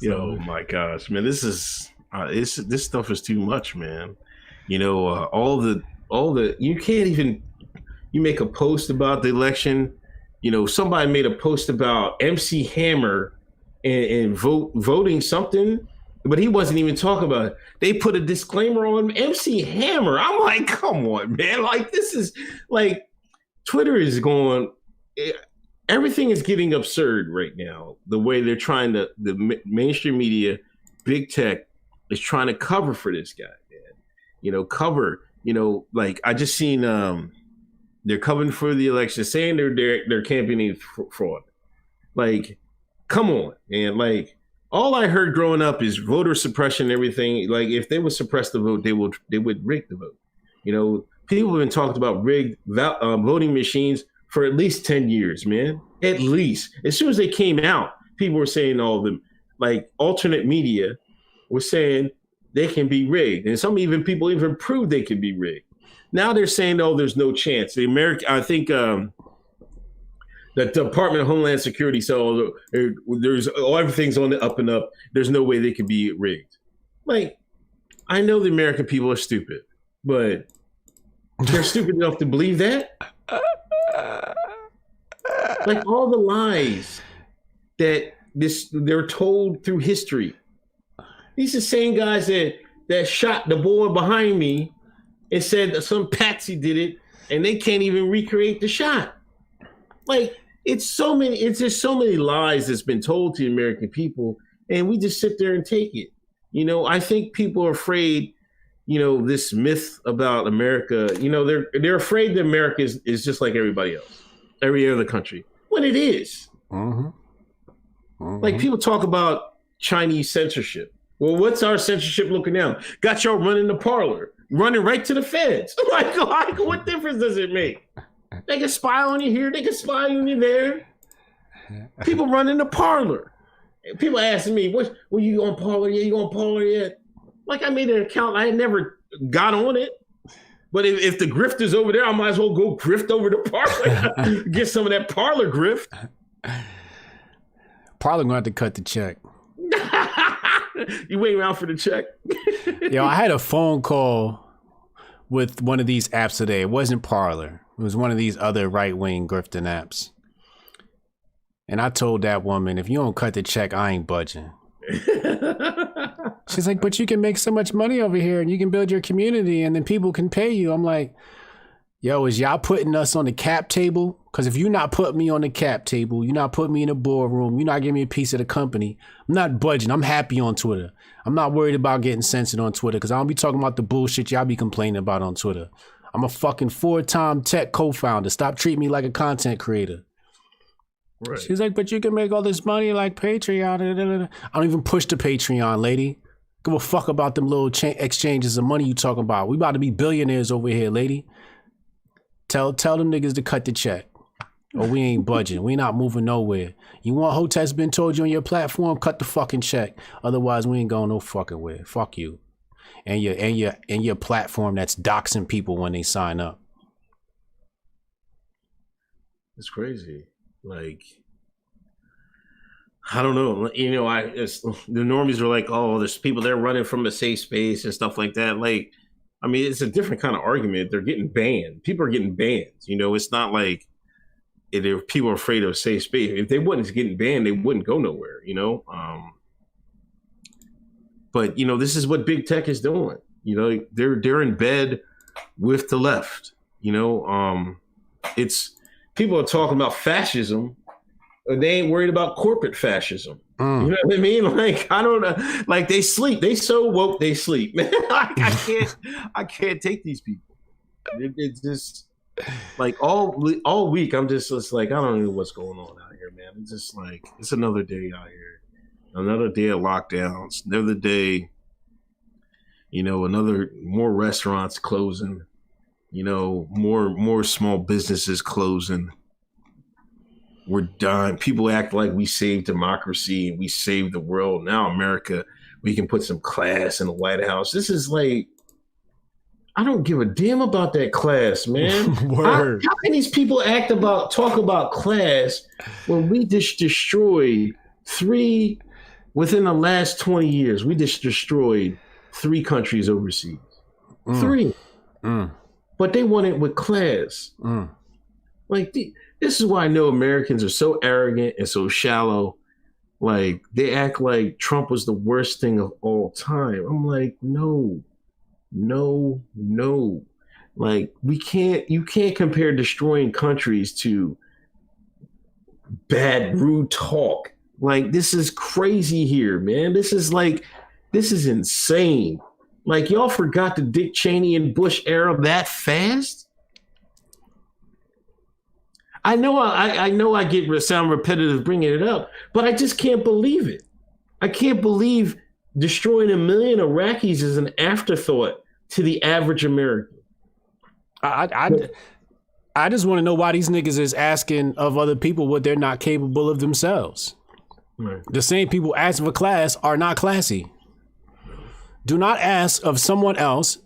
Yo, my gosh, man, this is this stuff is too much, man. All the you can't even. You make a post about the election. Somebody made a post about MC Hammer and voting something. But he wasn't even talking about it. They put a disclaimer on MC Hammer. I'm like, come on, man. Like, this is like Twitter is going. Everything is getting absurd right now. The way they're trying to, the mainstream media, big tech is trying to cover for this guy, man. Cover. like I just seen they're coming for the election, saying they're campaigning fraud. Like, come on, man. Like, all I heard growing up is voter suppression and everything. Like, if they would suppress the vote, they would rig the vote. People have been talking about rigged voting machines for at least 10 years, man. At least. As soon as they came out, people were saying all of them. Like, alternate media were saying they can be rigged. And some people even proved they can be rigged. Now they're saying, oh, there's no chance. I think the Department of Homeland Security said, everything's on the up and up. There's no way they can be rigged. Like, I know the American people are stupid, but they're stupid enough to believe that. Like, all the lies that they're told through history. These are the same guys that shot the boy behind me and said that some patsy did it, and they can't even recreate the shot. Like, it's just so many lies that's been told to the American people, and we just sit there and take it. I think people are afraid, this myth about America, they're afraid that America is just like everybody else, every other country, when it is. Mm-hmm. Mm-hmm. Like, people talk about Chinese censorship. Well, what's our censorship looking now? Got y'all running the parlor, running right to the feds. Like, what difference does it make? They can spy on you here. They can spy on you there. People running the parlor. People asking me, were you on parlor yet? You on parlor yet? Like, I made an account. I had never got on it. But if the grift is over there, I might as well go grift over the parlor. Get some of that parlor grift. Parlor going to have to cut the check. You wait around for the check? Yo, I had a phone call with one of these apps today. It wasn't Parler. It was one of these other right-wing grifting apps. And I told that woman, if you don't cut the check, I ain't budging. She's like, but you can make so much money over here and you can build your community and then people can pay you. I'm like, yo, is y'all putting us on the cap table? Because if you're not putting me on the cap table, you're not putting me in a boardroom, you're not giving me a piece of the company, I'm not budging. I'm happy on Twitter. I'm not worried about getting censored on Twitter because I don't be talking about the bullshit y'all be complaining about on Twitter. I'm a fucking 4-time tech co-founder. Stop treating me like a content creator. Right. She's like, but you can make all this money like Patreon. I don't even push the Patreon, lady. Give a fuck about them little exchanges of money you talking about. We about to be billionaires over here, lady. Tell them niggas to cut the check. Or we ain't budging. We not moving nowhere. You want Hoteps been told you on your platform? Cut the fucking check. Otherwise, we ain't going no fucking where. Fuck you. And your platform that's doxing people when they sign up. It's crazy. Like, I don't know. The normies are like, oh, there's people they're running from a safe space and stuff like that. Like, I mean, it's a different kind of argument. They're getting banned. People are getting banned. It's not like if people are afraid of safe space. If they wasn't getting banned, they wouldn't go nowhere, But, this is what big tech is doing. They're in bed with the left. It's people are talking about fascism. They ain't worried about corporate fascism. You know what I mean? Like, I don't know. Like, they sleep. They so woke they sleep. Man, I can't take these people. It's just like all week. I'm just like, I don't know what's going on out here, man. It's just like, it's another day out here. Another day of lockdowns. Another day, more restaurants closing. More small businesses closing. We're done. People act like we saved democracy and we saved the world. Now America, we can put some class in the White House. This is like, I don't give a damn about that class, man. Word. How can these people talk about class when we just destroyed within the last 20 years, we just destroyed 3 countries overseas. 3. But they want it with class. Like, this is why I know Americans are so arrogant and so shallow. Like, they act like Trump was the worst thing of all time. I'm like, no. Like, you can't compare destroying countries to bad, rude talk. Like, this is crazy here, man. This is insane. Like, y'all forgot the Dick Cheney and Bush era that fast? I know I get sound repetitive bringing it up, but I just can't believe it. I can't believe destroying 1 million Iraqis is an afterthought to the average American. I just want to know why these niggas is asking of other people what they're not capable of themselves. Right. The same people asking for class are not classy. Do not ask of someone else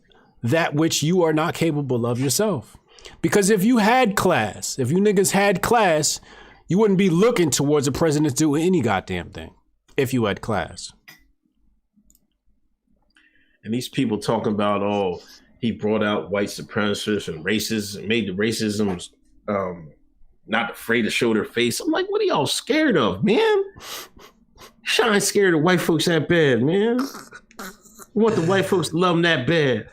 that which you are not capable of yourself. Because if you had class, if you niggas had class, you wouldn't be looking towards the president to do any goddamn thing if you had class. And these people talking about, oh, he brought out white supremacists and racists and made the racism not afraid to show their face. I'm like, what are y'all scared of, man? Shine scared of white folks that bad, man. You want the white folks to love them that bad.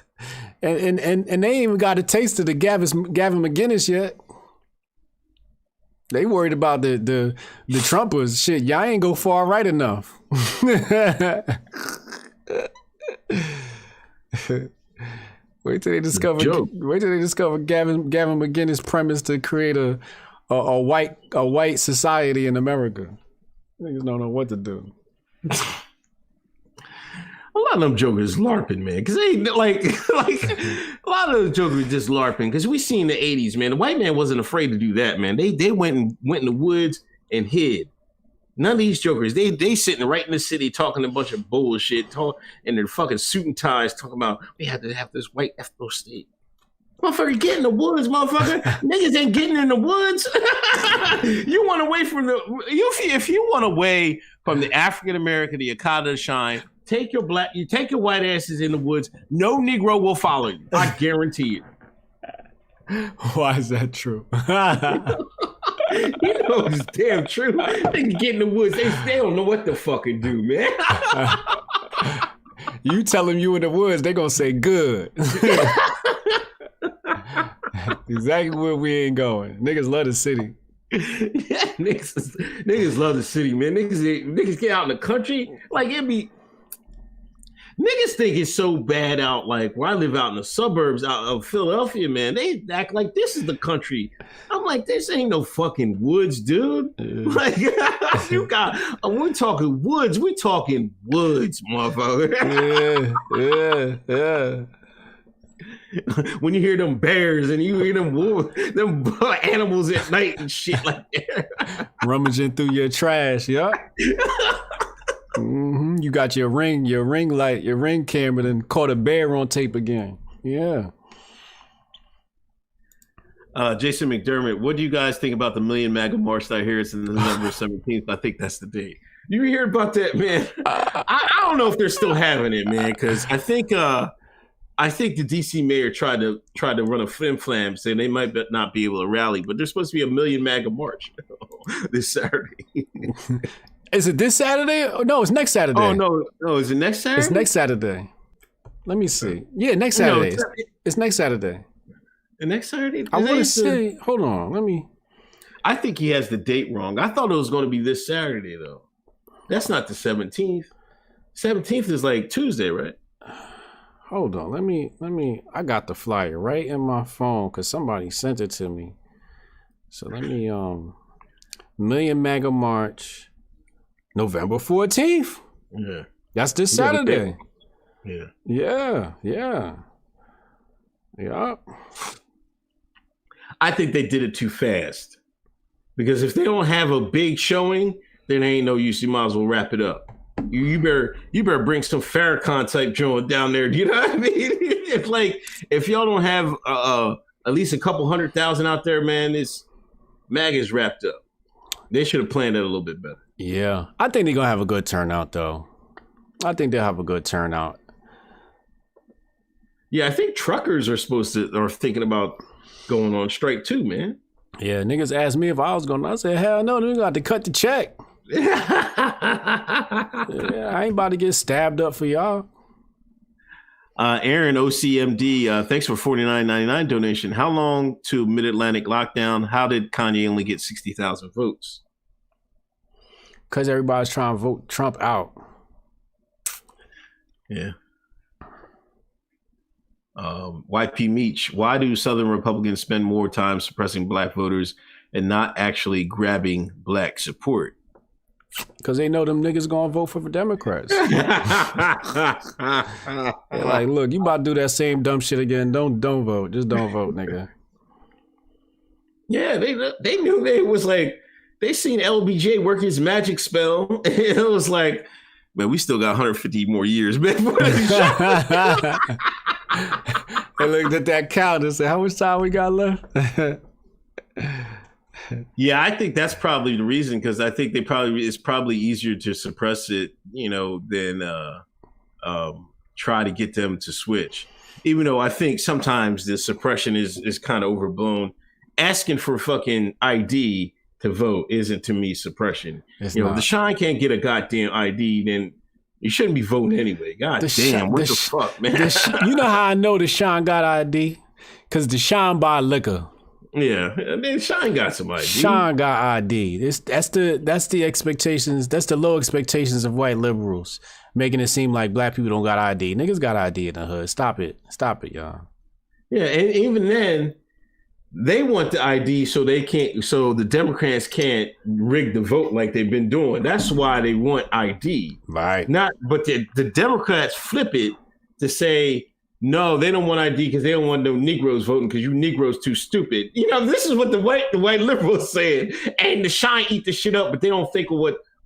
And they ain't even got a taste of the Gavin McGinnis yet. They worried about the Trumpers. Shit, y'all ain't go far right enough. Wait till they discover Gavin McGinnis' premise to create a white society in America. Niggas don't know what to do. A lot of them jokers LARPing, man, because they like a lot of the jokers just LARPing. Because we seen the '80s, man. The white man wasn't afraid to do that, man. They went in the woods and hid. None of these jokers, they sitting right in the city talking a bunch of bullshit, in their fucking suit and ties, talking about we have to have this white ethno state. Motherfucker, get in the woods, motherfucker. Niggas ain't getting in the woods. You want away from if you want away from the African American, the Akada to shine. Take your white asses in the woods. No Negro will follow you. I guarantee it. Why is that true? You know it's damn true. They can get in the woods. They don't know what the fuck to do, man. You tell them you in the woods, they gonna say good. Exactly where we ain't going. Niggas love the city. Yeah, niggas love the city, man. Niggas get out in the country. Like niggas think it's so bad out, like where I live out in the suburbs out of Philadelphia, man. They act like this is the country. I'm like, this ain't no fucking woods, dude. Like, we're talking woods. We're talking woods, motherfucker. Yeah. When you hear them bears and you hear them animals at night and shit like that. Rummaging through your trash, yeah. Mm-hmm. You got your ring light, your ring camera, and caught a bear on tape again. Yeah. Jason McDermott, what do you guys think about the Million MAGA March that I hear it's in November 17th? I think that's the date. You hear about that, man? I don't know if they're still having it, man, because I think the DC mayor tried to run a flim-flam saying they might not be able to rally, but there's supposed to be a Million MAGA March this Saturday. Is it this Saturday? No, it's next Saturday. Oh, no. Is it next Saturday? It's next Saturday. Let me see. Yeah, next Saturday. It's next Saturday. The next Saturday? I want to say, hold on, I think he has the date wrong. I thought it was going to be this Saturday, though. That's not the 17th. 17th is like Tuesday, right? Hold on. Let me, I got the flyer right in my phone because somebody sent it to me. So let me, Million MAGA March. November 14th. Yeah. That's this Saturday. Yeah. Yeah. I think they did it too fast. Because if they don't have a big showing, then ain't no use. You might as well wrap it up. You better bring some Farrakhan type joint down there. Do you know what I mean? If y'all don't have at least a couple 100,000 out there, man, MAGA's wrapped up. They should have planned that a little bit better. Yeah. I think they're going to have a good turnout, though. I think they'll have a good turnout. Yeah, I think truckers are thinking about going on strike too, man. Yeah, niggas asked me if I was going. I said, hell no, they're going to have to cut the check. Yeah, I ain't about to get stabbed up for y'all. Aaron OCMD, thanks for $49.99 donation. How long to Mid-Atlantic lockdown? How did Kanye only get 60,000 votes? Because everybody's trying to vote Trump out. Yeah. YP Meach, why do Southern Republicans spend more time suppressing black voters and not actually grabbing black support? Because they know them niggas gonna vote for Democrats. They're like, look, you about to do that same dumb shit again. Don't vote. Just don't vote, nigga. Yeah, they knew they was like, they seen LBJ work his magic spell. And it was like, man, we still got 150 more years, man. They looked at that count and said, how much time we got left? Yeah, I think that's probably the reason, because I think it's probably easier to suppress it, than try to get them to switch. Even though I think sometimes the suppression is kind of overblown. Asking for fucking ID to vote isn't, to me, suppression. If Deshaun can't get a goddamn ID, then you shouldn't be voting anyway. God damn, what the fuck, man? You know how I know Deshaun got ID? Because Deshaun buy liquor. Yeah, I mean, Sean got some ID. Sean got ID. That's the expectations. That's the low expectations of white liberals, making it seem like black people don't got ID. Niggas got ID in the hood. Stop it, y'all. Yeah, and even then, they want the ID so the Democrats can't rig the vote like they've been doing. That's why they want ID, right? But the Democrats flip it to say, no, they don't want ID because they don't want no Negroes voting because you Negroes too stupid. This is what the white liberals saying, and the shine eat the shit up, but they don't think of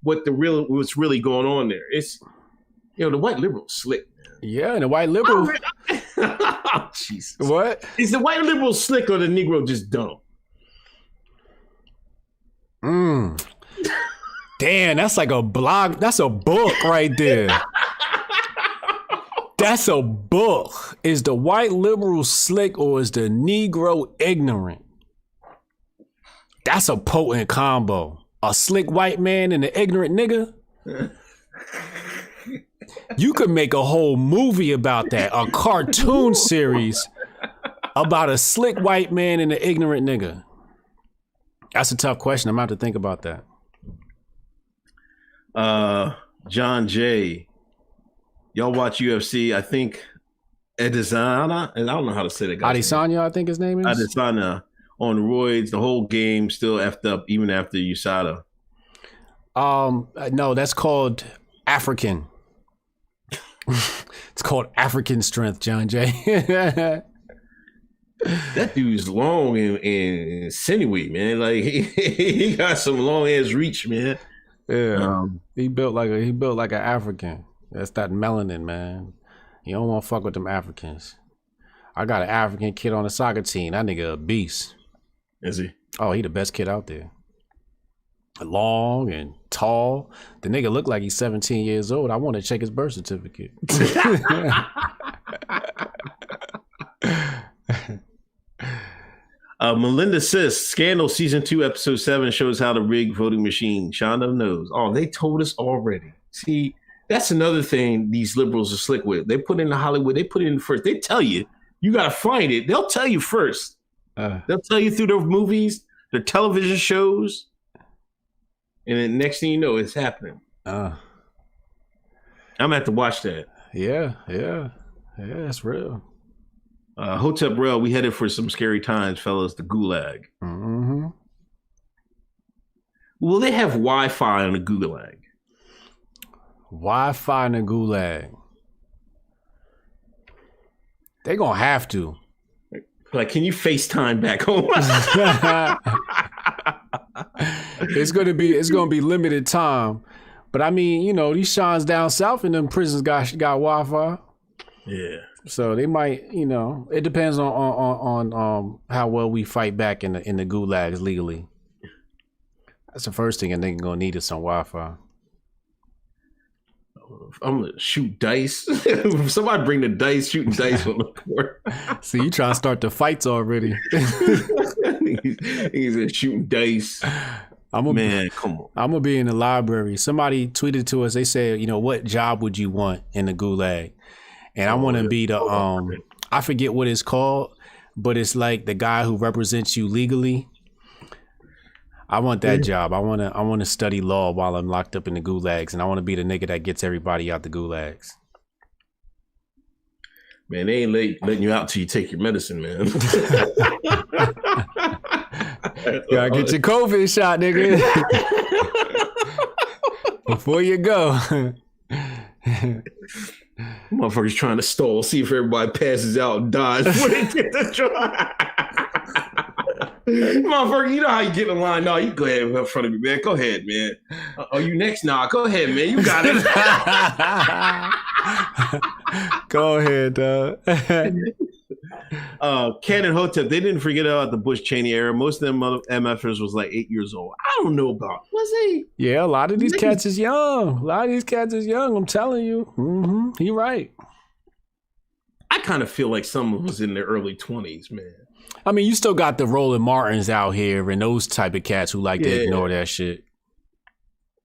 what's really going on there. It's the white liberals slick. Yeah, and the white liberal. Oh, Jesus. What? Is the white liberal slick or the Negro just dumb? Damn, that's like a blog. That's a book right there. That's a book. Is the white liberal slick or is the Negro ignorant? That's a potent combo. A slick white man and an ignorant nigga. You could make a whole movie about that. A cartoon series about a slick white man and an ignorant nigga. That's a tough question. I'm going to have to think about that. John Jay. Y'all watch UFC, I think Adesanya, and I don't know how to say that guy's name. Adesanya, I think his name is? Adesanya on roids, the whole game still effed up even after USADA. No, that's called African. It's called African strength, John Jay. That dude's long and sinewy, man. Like he got some long ass reach, man. Yeah, he built like an African. That's that melanin, man. You don't want to fuck with them Africans. I got an African kid on the soccer team. That nigga a beast. Is he? Oh, he the best kid out there. Long and tall. The nigga look like he's 17 years old. I want to check his birth certificate. Melinda Sis, Scandal Season 2, Episode 7 shows how to rig voting machine. Shonda knows. Oh, they told us already. See, that's another thing these liberals are slick with. They put in the Hollywood. They put it in first. They tell you got to find it. They'll tell you first. They'll tell you through their movies, their television shows. And then next thing you know, it's happening. I'm going to have to watch that. Yeah, that's real. Hotep Rail, we headed for some scary times, fellas. The Gulag. Mm-hmm. Will they have Wi-Fi on the Gulag? Wi-Fi in the Gulag. They gonna have to. Like, can you FaceTime back home? It's gonna be limited time. But I mean, these Sean's down south in them prisons got Wi-Fi. Yeah. So they might, it depends on how well we fight back in the gulags legally. That's the first thing I think gonna need is some Wi-Fi. I'm gonna shoot dice. Somebody bring the dice, shooting dice on the court. See, you trying to start the fights already. He's shooting dice. Come on. I'm gonna be in the library. Somebody tweeted to us. They said, what job would you want in the gulag? And I want to be the I forget what it's called, but it's like the guy who represents you legally. I want that job. I want to study law while I'm locked up in the gulags, and I want to be the nigga that gets everybody out the gulags. Man, they ain't letting you out till you take your medicine, man. Gotta get your COVID shot, nigga. Before you go. Motherfuckers trying to stall, see if everybody passes out and dies before they get the try. Motherfucker, you know how you get in line. No, you go ahead in front of me, man. Go ahead, man. Oh, you next? Nah, go ahead, man. You got it. Go ahead, dog. Ken and Hotep, they didn't forget about the Bush-Cheney era. Most of them MFers was like 8 years old. I don't know about. Was he? Yeah, a lot of these cats is young. I'm telling you. Mm-hmm. You're right. I kind of feel like someone was in their early 20s, man. I mean, you still got the Roland Martins out here and those type of cats who like to ignore that shit.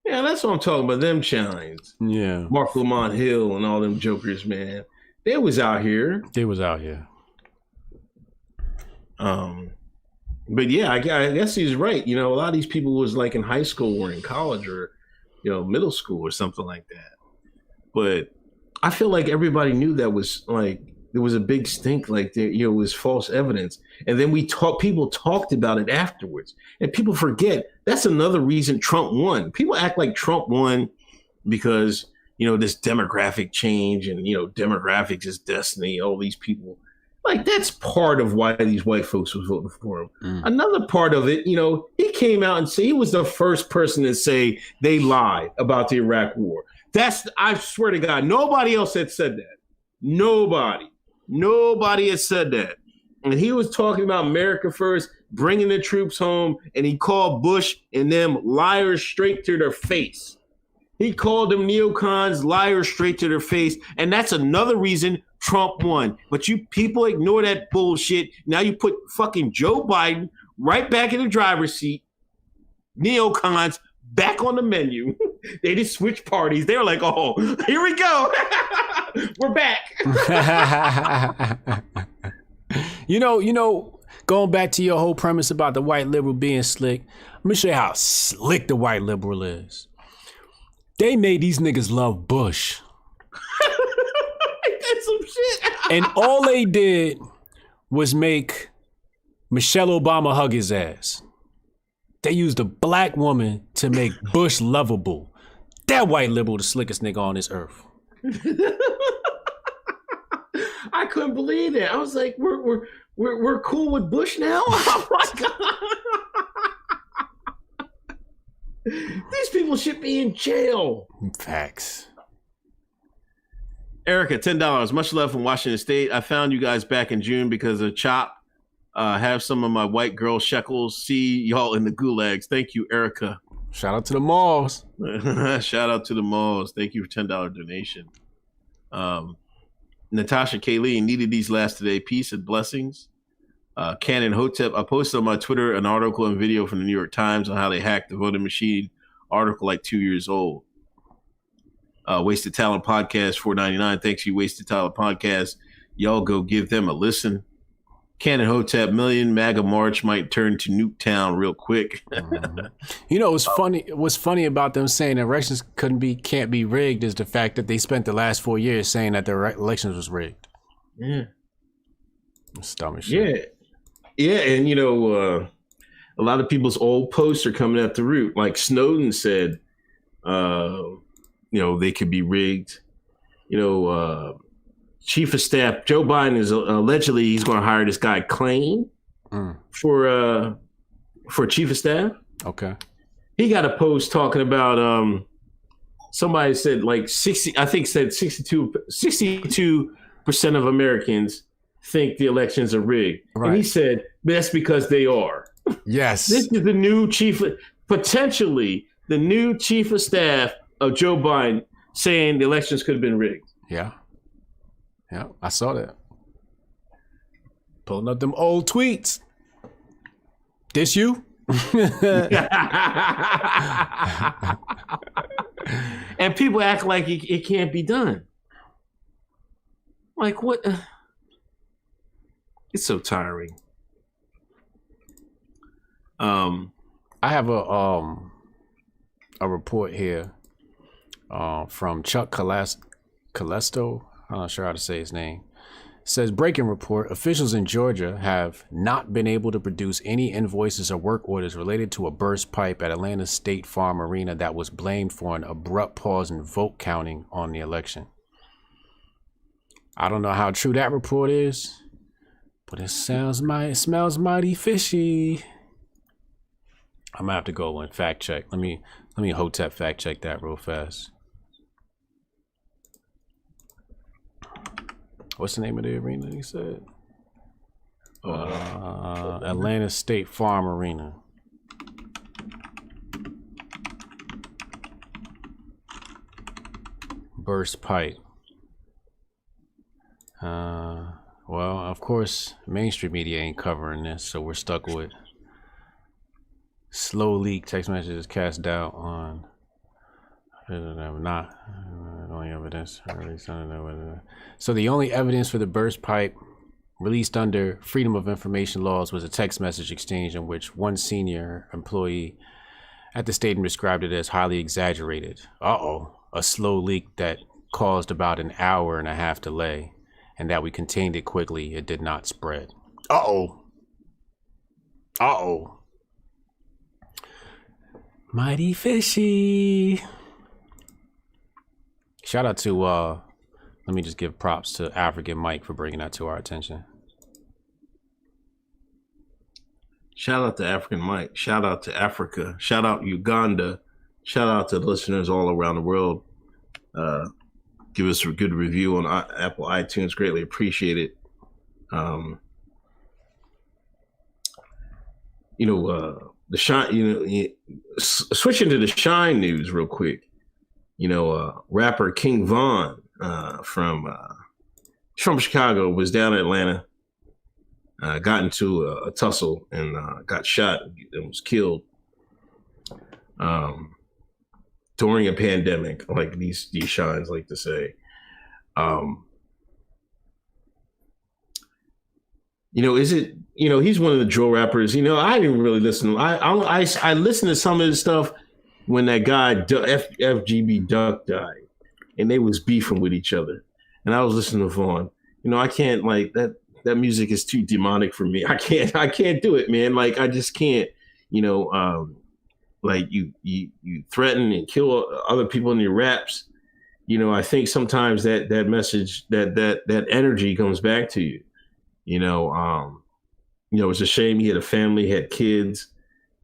Yeah, that's what I'm talking about. Them shines. Yeah. Mark Lamont Hill and all them jokers, man. They was out here. But yeah, I guess he's right. You know, a lot of these people was like in high school or in college or, you know, middle school or something like that. But I feel like everybody knew that was like, there was a big stink, like there, you know, it was false evidence. And then people talked about it afterwards. And people forget that's another reason Trump won. People act like Trump won because, you know, this demographic change and, you know, demographics is destiny, all these people. Like, that's part of why these white folks was voting for him. Another part of it, you know, he came out and said he was the first person to say they lied about the Iraq war. I swear to God, nobody else had said that. Nobody has said that. And he was talking about America first, bringing the troops home, and he called Bush and them liars straight to their face. He called them neocons liars straight to their face, and that's another reason Trump won. But you people ignore that bullshit. Now you put fucking Joe Biden right back in the driver's seat. Neocons back on the menu. They just switched parties. They were like, oh, here we go. We're back. You know, going back to your whole premise about the white liberal being slick, let me show you how slick the white liberal is. They made these niggas love Bush. That's some shit. And all they did was make Michelle Obama hug his ass. They used a black woman to make Bush lovable. That white liberal, the slickest nigga on this earth. I couldn't believe it. I was like, we're cool with Bush now? Oh my God. These people should be in jail. Facts. Erica, $10. Much love from Washington State. I found you guys back in June because of CHOP. Have some of my white girl shekels. See y'all in the gulags. Thank you, Erica. Shout out to the malls. Shout out to the malls. Thank you for $10 donation. Natasha Kaylee needed these last today. Peace and blessings. Canon Hotep. I posted on my Twitter an article and video from the New York Times on how they hacked the voting machine. Article like 2 years old. Wasted Talent Podcast, $4.99. Thanks, you Wasted Talent Podcast. Y'all go give them a listen. Canon Hotep, million MAGA March might turn to Nuketown real quick. You know, what's funny about them saying elections can't be rigged is the fact that they spent the last 4 years saying that the elections was rigged. Yeah. It's dumb as shit. Yeah, and you know, a lot of people's old posts are coming at the root. Like Snowden said, you know, they could be rigged. You know, Chief of Staff Joe Biden is allegedly he's going to hire this guy Klain for Chief of Staff. Okay. He got a post talking about somebody said like 62% of Americans think the elections are rigged. Right. And he said that's because they are. Yes. This is the new potentially the new Chief of Staff of Joe Biden saying the elections could have been rigged. Yeah. Yeah, I saw that. Pulling up them old tweets. This you? And people act like it can't be done. Like what? It's so tiring. I have a report here from Chuck Calesto. I'm not sure how to say his name. Says breaking report, officials in Georgia have not been able to produce any invoices or work orders related to a burst pipe at Atlanta State Farm Arena that was blamed for an abrupt pause in vote counting on the election. I don't know how true that report is, but it smells mighty fishy. I'm gonna have to go and fact check. Let me Hotep fact check that real fast. What's the name of the arena he said? Atlanta State Farm Arena. Burst pipe. Well, of course, mainstream media ain't covering this, so we're stuck with slow leak text messages cast doubt on not only evidence. So the only evidence for the burst pipe released under Freedom of Information laws was a text message exchange in which one senior employee at the stadium described it as highly exaggerated. A slow leak that caused about an hour and a half delay, and that we contained it quickly. It did not spread. Mighty fishy. Shout out to, let me just give props to African Mike for bringing that to our attention. Shout out to African Mike. Shout out to Africa. Shout out Uganda. Shout out to listeners all around the world. Give us a good review on Apple iTunes. Greatly appreciate it. The Shine, switching to the Shine news real quick. Rapper King Von from Chicago was down in Atlanta, got into a tussle and got shot and was killed during a pandemic, like these Shines like to say. He's one of the drill rappers. I didn't really listen. I listened to some of his stuff when that guy FGB Duck died, and they was beefing with each other, and I was listening to Vaughn. I can't, like, that music is too demonic for me. I can't do it, man. Like, I just can't. Like you threaten and kill other people in your raps. I think sometimes that message, that energy comes back to you. It's a shame he had a family, he had kids.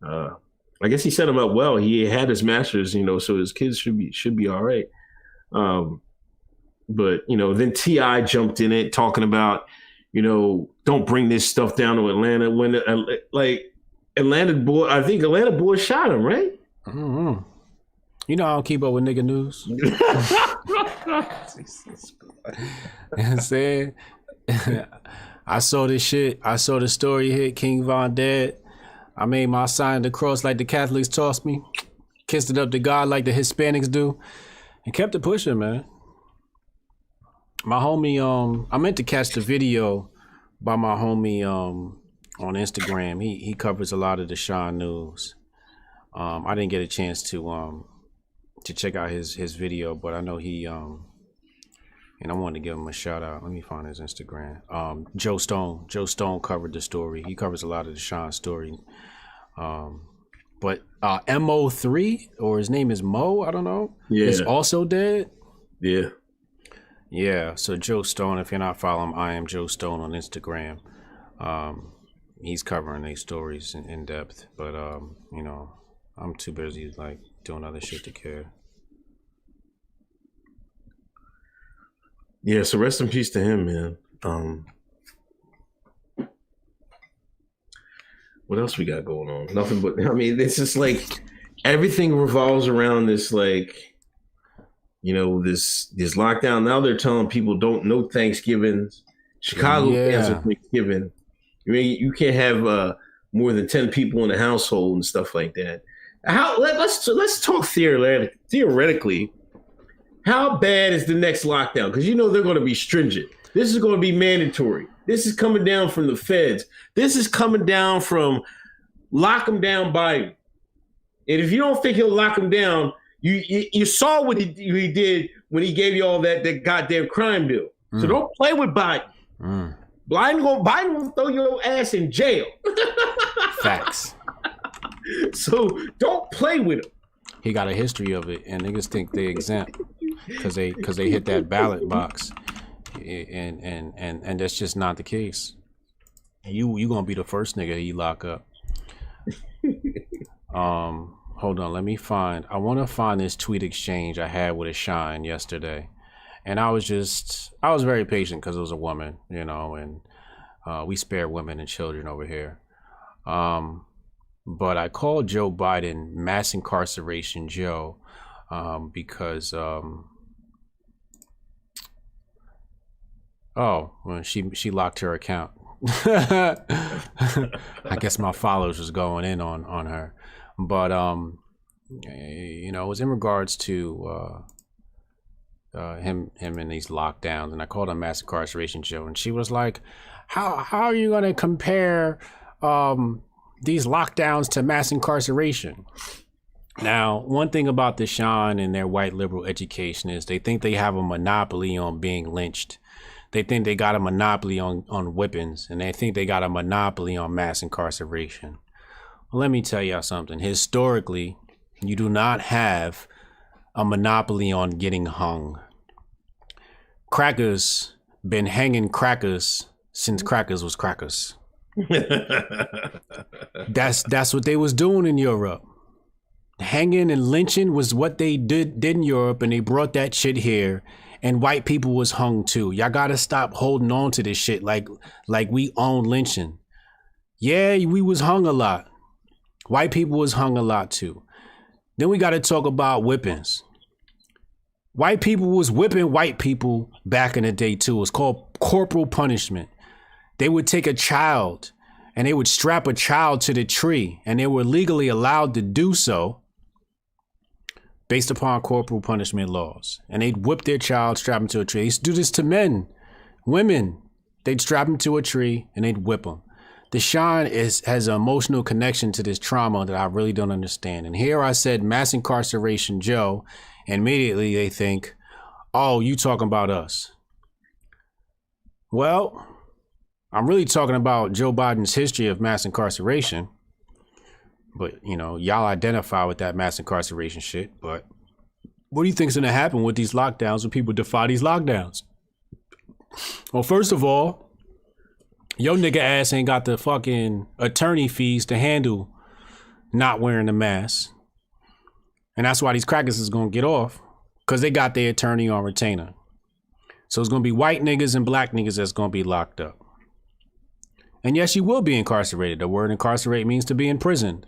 I guess he set him up well. He had his masters, so his kids should be all right. But then T.I. jumped in it talking about, don't bring this stuff down to Atlanta when Atlanta boy shot him, right? Mm-hmm. I don't keep up with nigga news. You know what I'm saying? I saw this shit. I saw the story hit King Von dead. I made my sign of the cross like the Catholics taught me. Kissed it up to God like the Hispanics do. And kept it pushing, man. My homie, I meant to catch the video by my homie on Instagram. He covers a lot of the Sean news. I didn't get a chance to check out his video, but I know he and I wanted to give him a shout out. Let me find his Instagram. Joe Stone covered the story. He covers a lot of the Sean story. But Mo3, or his name is Mo, I don't know. Yeah. Is also dead. Yeah. Yeah. So Joe Stone, if you're not following him, I am Joe Stone on Instagram. He's covering these stories in depth, but I'm too busy like doing other shit to care. Yeah, so rest in peace to him, man. What else we got going on? Nothing but, it's just like everything revolves around this, like, this lockdown. Now they're telling people no Thanksgivings. Chicago cancels Thanksgiving. You can't have more than 10 people in a household and stuff like that. Let's talk theoretically. How bad is the next lockdown? Because they're going to be stringent. This is going to be mandatory. This is coming down from the feds. This is coming down from lock him down Biden. And if you don't think he'll lock him down, you saw what he did when he gave you all that goddamn crime bill. So don't play with Biden. Biden gonna throw your ass in jail. Facts. So don't play with him. He got a history of it, and niggas think they exempt because they hit that ballot box, and that's just not the case. You gonna be the first nigga he lock up. Hold on, let me find. I want to find this tweet exchange I had with a Shine yesterday, and I was very patient because it was a woman, you know, and we spare women and children over here. But I called Joe Biden mass incarceration Joe because well, she locked her account. I guess my followers was going in on her, but you know, it was in regards to him in these lockdowns, and I called him mass incarceration Joe, and she was like, how are you gonna compare these lockdowns to mass incarceration? Now, one thing about the Sean and their white liberal education is they think they have a monopoly on being lynched. They think they got a monopoly on whippings, and they think they got a monopoly on mass incarceration. Well, let me tell y'all something. Historically, you do not have a monopoly on getting hung. Crackers been hanging crackers since crackers was crackers. That's what they was doing in Europe. Hanging and lynching was what they did in Europe, and they brought that shit here, and white people was hung too. Y'all gotta stop holding on to this shit like we own lynching. Yeah, we was hung a lot. White people was hung a lot too. Then we gotta talk about whippings. White people was whipping white people back in the day too. It's called corporal punishment. They would take a child and they would strap a child to the tree, and they were legally allowed to do so based upon corporal punishment laws. And they'd whip their child, strap him to a tree. They used to do this to men, women. They'd strap him to a tree and they'd whip him. Deshaun has an emotional connection to this trauma that I really don't understand. And here I said mass incarceration Joe, and immediately they think, oh, you talking about us. Well, I'm really talking about Joe Biden's history of mass incarceration. But, you know, y'all identify with that mass incarceration shit. But what do you think's going to happen with these lockdowns when people defy these lockdowns? Well, first of all, your nigga ass ain't got the fucking attorney fees to handle not wearing a mask. And that's why these crackers is going to get off, because they got their attorney on retainer. So it's going to be white niggas and black niggas that's going to be locked up. And yes, you will be incarcerated. The word incarcerate means to be imprisoned.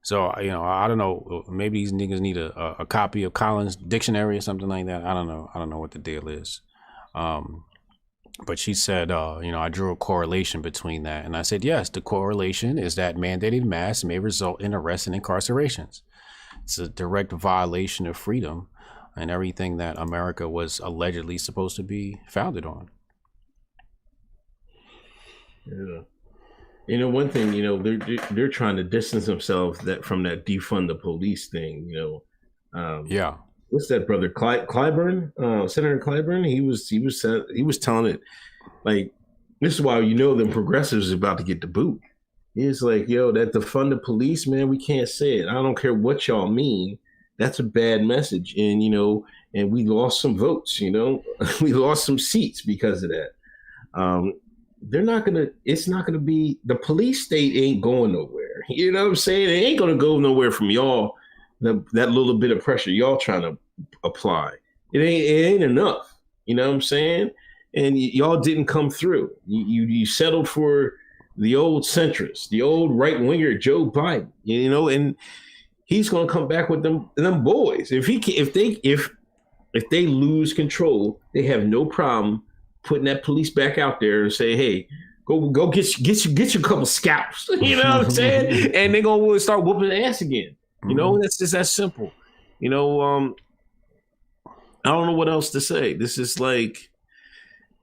So, you know, I don't know, maybe these niggas need a copy of Collins' dictionary or something like that. I don't know what the deal is. But she said, you know, I drew a correlation between that. And I said, yes, the correlation is that mandated masks may result in arrests and incarcerations. It's a direct violation of freedom and everything that America was allegedly supposed to be founded on. Yeah. You know, one thing, you know, they're trying to distance themselves from that defund the police thing, you know. Yeah. What's that brother Clyburn? Senator Clyburn? He was telling it like, this is why, you know, them progressives is about to get the boot. He's like, yo, that defund the police, man, we can't say it. I don't care what y'all mean. That's a bad message. And, you know, and we lost some votes, you know, we lost some seats because of that. It's not gonna be, the police state ain't going nowhere. You know what I'm saying? It ain't gonna go nowhere from y'all, that little bit of pressure y'all trying to apply. It ain't enough. You know what I'm saying? And y'all didn't come through. You settled for the old centrist, the old right winger Joe Biden, you know, and he's gonna come back with them boys. If they lose control, they have no problem putting that police back out there and say, hey, go get your couple scalps. You know what I'm saying? And they're gonna start whooping the ass again. You know, that's just that simple. You know, I don't know what else to say. This is like,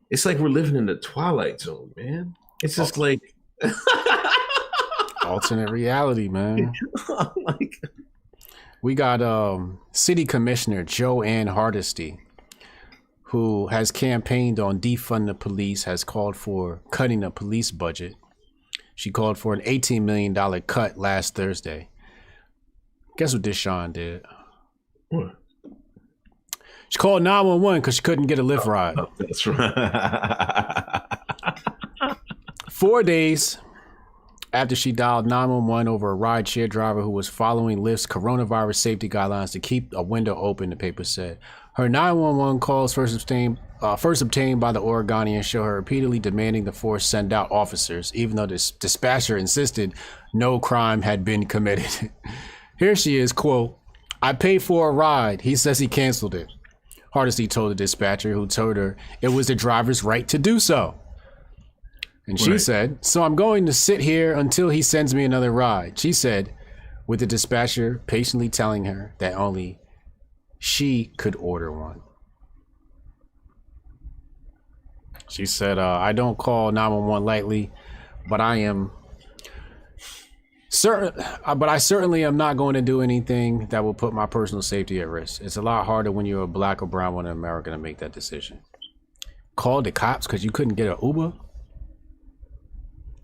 it's like we're living in the Twilight Zone, man. It's just like alternate reality, man. Like, we got City Commissioner Joanne Hardesty, who has campaigned on defund the police, has called for cutting the police budget. She called for an $18 million cut last Thursday. Guess what Deshaun did? What? She called 911 because she couldn't get a Lyft ride. Oh, that's right. 4 days after she dialed 911 over a rideshare driver who was following Lyft's coronavirus safety guidelines to keep a window open, the paper said. Her 911 calls first obtained by the Oregonian show her repeatedly demanding the force send out officers, even though the dispatcher insisted no crime had been committed. Here she is, quote, "I paid for a ride. He says he canceled it." Hardesty told the dispatcher, who told her it was the driver's right to do so. And she said, "So I'm going to sit here until he sends me another ride," she said, with the dispatcher patiently telling her that only she could order one. She said, "I don't call 911 lightly, but I certainly am not going to do anything that will put my personal safety at risk. It's a lot harder when you're a black or brown woman in America to make that decision." Called the cops because you couldn't get an Uber?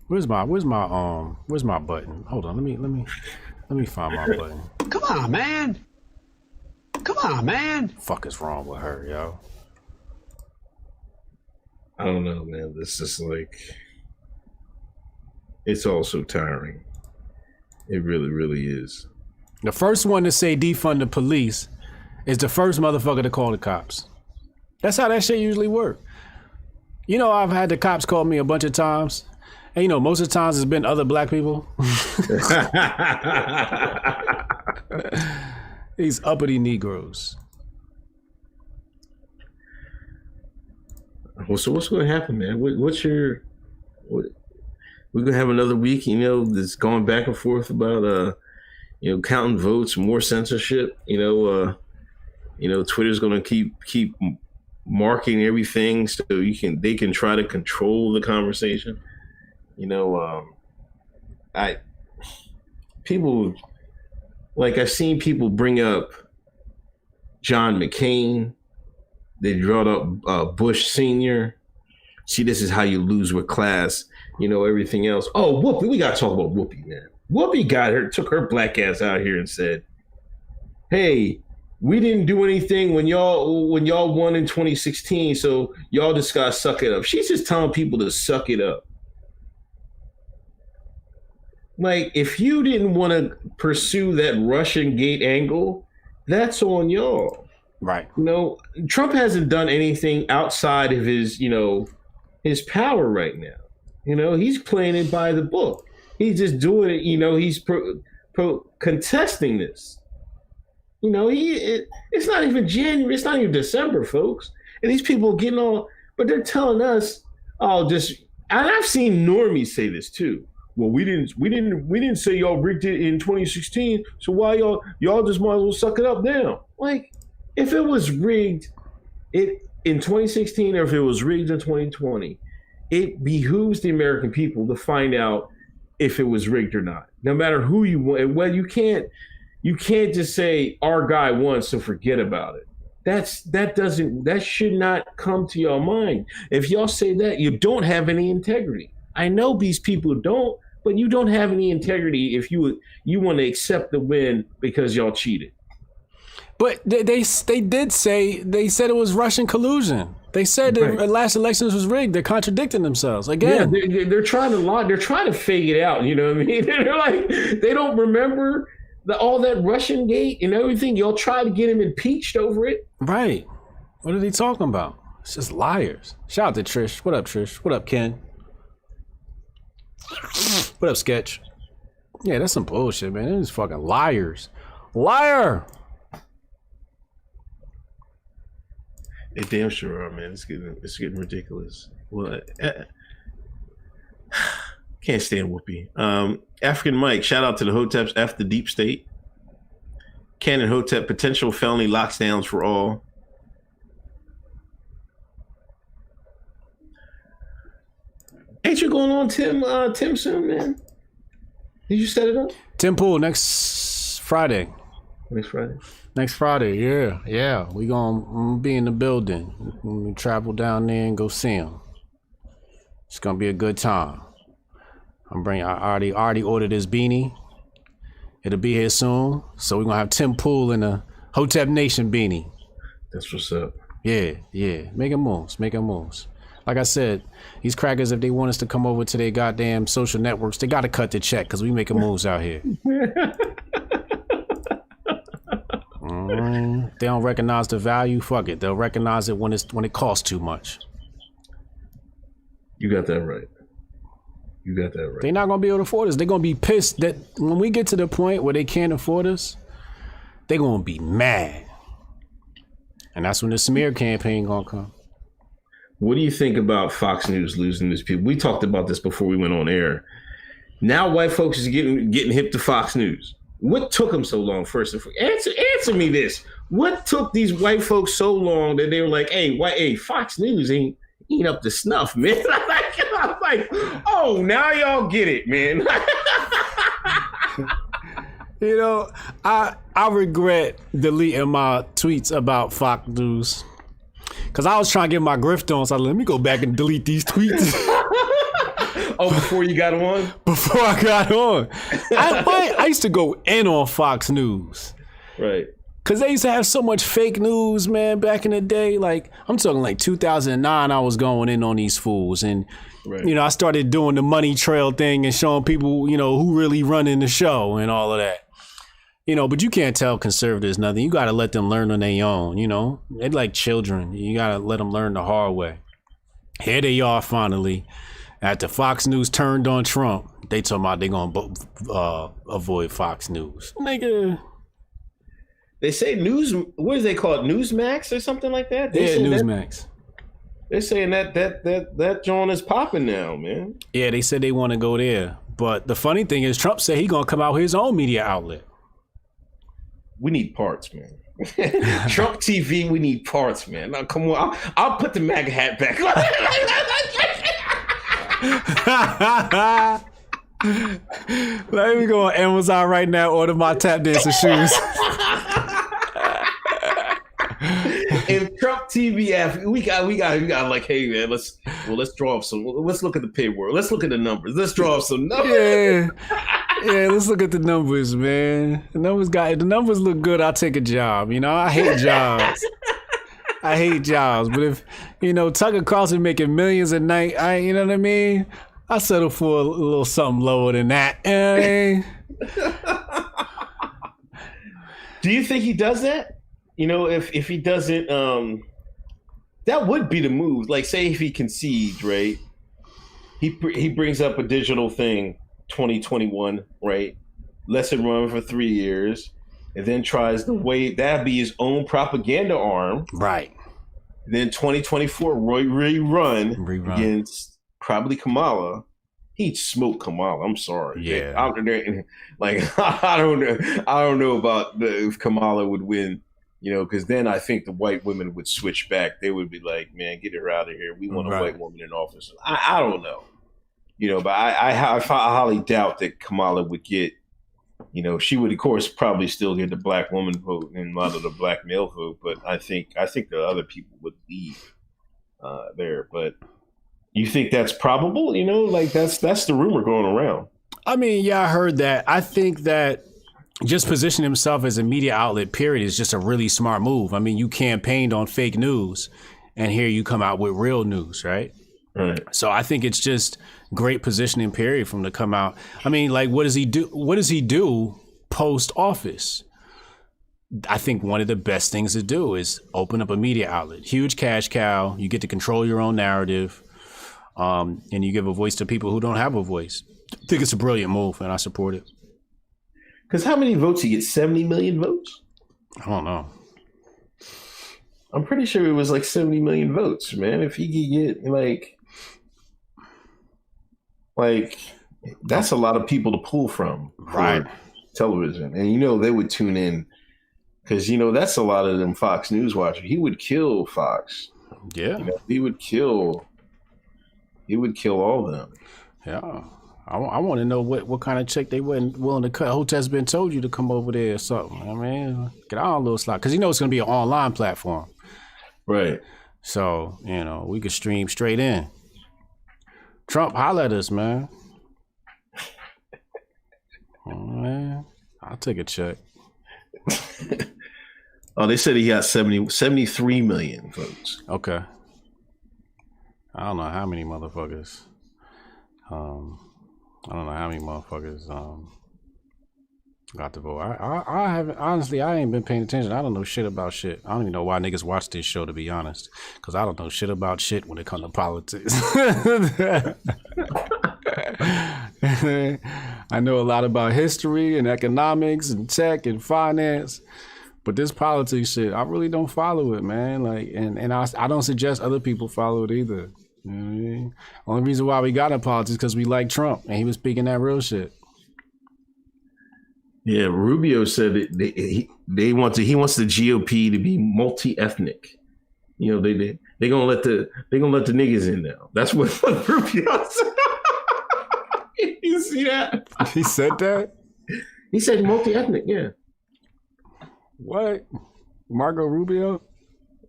Where's my button? Hold on, let me find my button. Come on, man. Fuck is wrong with her, yo? I don't know, man. This is like, it's all so tiring. It really, really is. The first one to say defund the police is the first motherfucker to call the cops. That's how that shit usually works. You know, I've had the cops call me a bunch of times. And you know, most of the times it's been other black people. These uppity Negroes. Well, so what's going to happen, man? We're going to have another week, you know, that's going back and forth about, counting votes, more censorship. Twitter's going to keep marking everything so they can try to control the conversation. I've seen people bring up John McCain. They brought up Bush Sr. See, this is how you lose with class. Everything else. Oh, Whoopi, we got to talk about Whoopi, man. Whoopi took her black ass out here and said, "Hey, we didn't do anything when y'all won in 2016, so y'all just gotta suck it up." She's just telling people to suck it up. Like, if you didn't want to pursue that Russian gate angle, that's on y'all. Right. Trump hasn't done anything outside of his his power right now. He's playing it by the book. He's just doing it. He's contesting this. It's not even January. It's not even December, folks. And these people are getting all, but they're telling us, and I've seen normies say this too. Well, we didn't say y'all rigged it in 2016. So why y'all just might as well suck it up now? Like, if it was rigged in 2016 or if it was rigged in 2020, it behooves the American people to find out if it was rigged or not. No matter who you want. Well, you can't just say our guy won, so forget about it. That should not come to your mind. If y'all say that, you don't have any integrity. I know these people don't, but you don't have any integrity if you want to accept the win because y'all cheated. But they said it was Russian collusion. They said the last elections was rigged. They're contradicting themselves again. Yeah, they're trying to lie. They're trying to fake it out. You know what I mean? They're like, they don't remember all that Russian gate and everything. Y'all try to get him impeached over it. Right. What are they talking about? It's just liars. Shout out to Trish. What up, Trish? What up, Ken? What up, Sketch? Yeah, that's some bullshit, man. They're just fucking liars. Liar! They damn sure are, man. It's getting ridiculous. Well, can't stand Whoopi. African Mike, shout out to the Hoteps after the deep state. Canon Hotep, potential felony lockdowns for all. Ain't you going on Tim soon, man? Did you set it up? Tim Pool next Friday. Next Friday. Next Friday, yeah. We gonna be in the building. We travel down there and go see him. It's gonna be a good time. I already ordered his beanie. It'll be here soon. So we're gonna have Tim Pool in a Hotep Nation beanie. That's what's up. Yeah. Making moves. Like I said, these crackers, if they want us to come over to their goddamn social networks, they gotta cut the check because we making moves out here. They don't recognize the value. Fuck it. They'll recognize it when it costs too much. You got that right. They're not gonna be able to afford us. They're gonna be pissed that when we get to the point where they can't afford us, they're gonna be mad. And that's when the smear campaign gonna come. What do you think about Fox News losing these people? We talked about this before we went on air. Now white folks is getting hip to Fox News. What took them so long? First and foremost, answer me this. What took these white folks so long that they were like, hey, Fox News ain't up to snuff, man? I'm like, oh, now y'all get it, man. You know, I regret deleting my tweets about Fox News because I was trying to get my grift on. So let me go back and delete these tweets. Oh, before you got on? Before I got on. I used to go in on Fox News. Right. Because they used to have so much fake news, man, back in the day. Like, I'm talking like 2009, I was going in on these fools. And, you know, I started doing the money trail thing and showing people, you know, who really running the show and all of that. You know, but you can't tell conservatives nothing. You got to let them learn on their own, you know. They're like children. You got to let them learn the hard way. Here they are finally. After Fox News turned on Trump, they talking about they going to avoid Fox News. Nigga. They say news, what do they call it? Newsmax or something like that? Newsmax. They're saying that joint is popping now, man. Yeah, they said they want to go there. But the funny thing is Trump said he going to come out with his own media outlet. We need parts, man. Trump TV, we need parts, man. Now, come on. I'll put the MAGA hat back. Let me go on Amazon right now, order my tap dancing shoes. If Trump TV app, we got like, hey man, let's draw up some. Let's look at the payroll. Let's look at the numbers. Let's draw up some numbers. Yeah. Let's look at the numbers, man. The numbers look good. I'll take a job. You know, I hate jobs. But if you know Tucker Carlson making millions a night, you know what I mean. I settle for a little something lower than that. Do you think he does that? You know, if he doesn't, that would be the move. Like, say if he concedes, right? He brings up a digital thing, 2021, right? Lets it run for 3 years, and then tries to wait. That'd be his own propaganda arm, right? Then 2024 rerun against probably Kamala. He'd smoke Kamala. I'm sorry. Yeah. I don't know about if Kamala would win. You know, because then I think the white women would switch back. They would be like, man, get her out of here. We want a white woman in office. I don't know. You know, but I highly doubt that Kamala would get, you know, she would, of course, probably still get the black woman vote and a lot of the black male vote. But I think the other people would leave there. But you think that's probable? You know, like that's the rumor going around. I mean, yeah, I heard that. I think that just position himself as a media outlet, period, is just a really smart move. I mean, you campaigned on fake news, and here you come out with real news, right? Right. So I think it's just great positioning, period, for him to come out. I mean, like, what does he do? What does he do post office? I think one of the best things to do is open up a media outlet, huge cash cow. You get to control your own narrative, and you give a voice to people who don't have a voice. I think it's a brilliant move, and I support it. Because how many votes he get? 70 million votes? I don't know. I'm pretty sure it was like 70 million votes, man. If he could get like that's a lot of people to pull from for television. And you know they would tune in because you know that's a lot of them Fox News watchers. He would kill Fox. Yeah. You know, he would kill all of them. Yeah. I want to know what kind of check they weren't willing to cut. Hotep's been told you to come over there or something. I mean, get on a little slot because it's going to be an online platform, right? So we could stream straight in. Trump, holla at us, man. Oh, man, I'll take a check. Oh, they said he got 73 million votes. Okay. I don't know how many motherfuckers. I don't know how many motherfuckers got to vote. I haven't, honestly, I ain't been paying attention. I don't know shit about shit. I don't even know why niggas watch this show, to be honest, because I don't know shit about shit when it comes to politics. I know a lot about history and economics and tech and finance, but this politics shit, I really don't follow it, man. Like, and I don't suggest other people follow it either. You know what I mean? Only reason why we got in politics because we like Trump and he was speaking that real shit. Yeah, Rubio said that he wants the GOP to be multi-ethnic. You know, they gonna let the niggas in now. That's what Rubio said. You see that? He said that? He said multi-ethnic, yeah. What? Marco Rubio?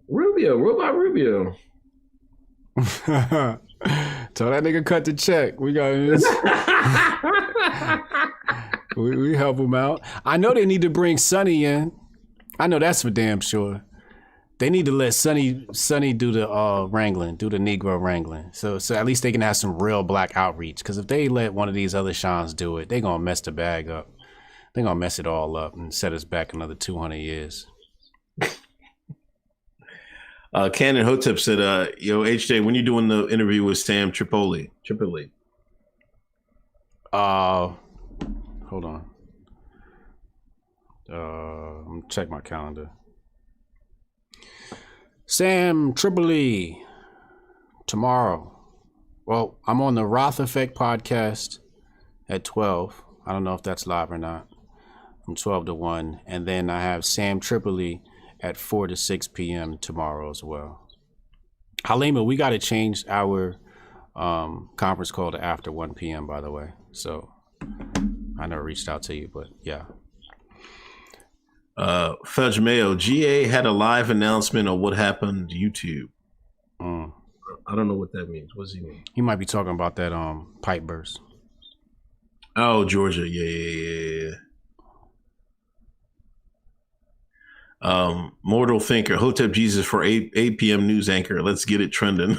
Rubio, Robot Rubio. Tell that nigga cut the check. We got this. we help him out. I know they need to bring Sonny in. I know that's for damn sure. They need to let Sonny do the wrangling, do the Negro wrangling. So at least they can have some real black outreach. Because if they let one of these other Seans do it, they gonna mess the bag up. They gonna mess it all up and set us back another 200 years. Canon Hotep said, yo, HJ, when you doing the interview with Sam Tripoli? Hold on. I'm gonna check my calendar. Sam Tripoli tomorrow. Well, I'm on the Roth Effect podcast at 12. I don't know if that's live or not. From 12 to 1. And then I have Sam Tripoli at 4 to 6 p.m. tomorrow as well. Halima, we got to change our conference call to after 1 p.m., by the way. So I never reached out to you, but yeah. Fudge Mayo, GA had a live announcement on what happened to YouTube. I don't know what that means. What does he mean? He might be talking about that pipe burst. Oh, Georgia. Yeah. Mortal Thinker, Hotep Jesus for 8 p.m. news anchor. Let's get it trending.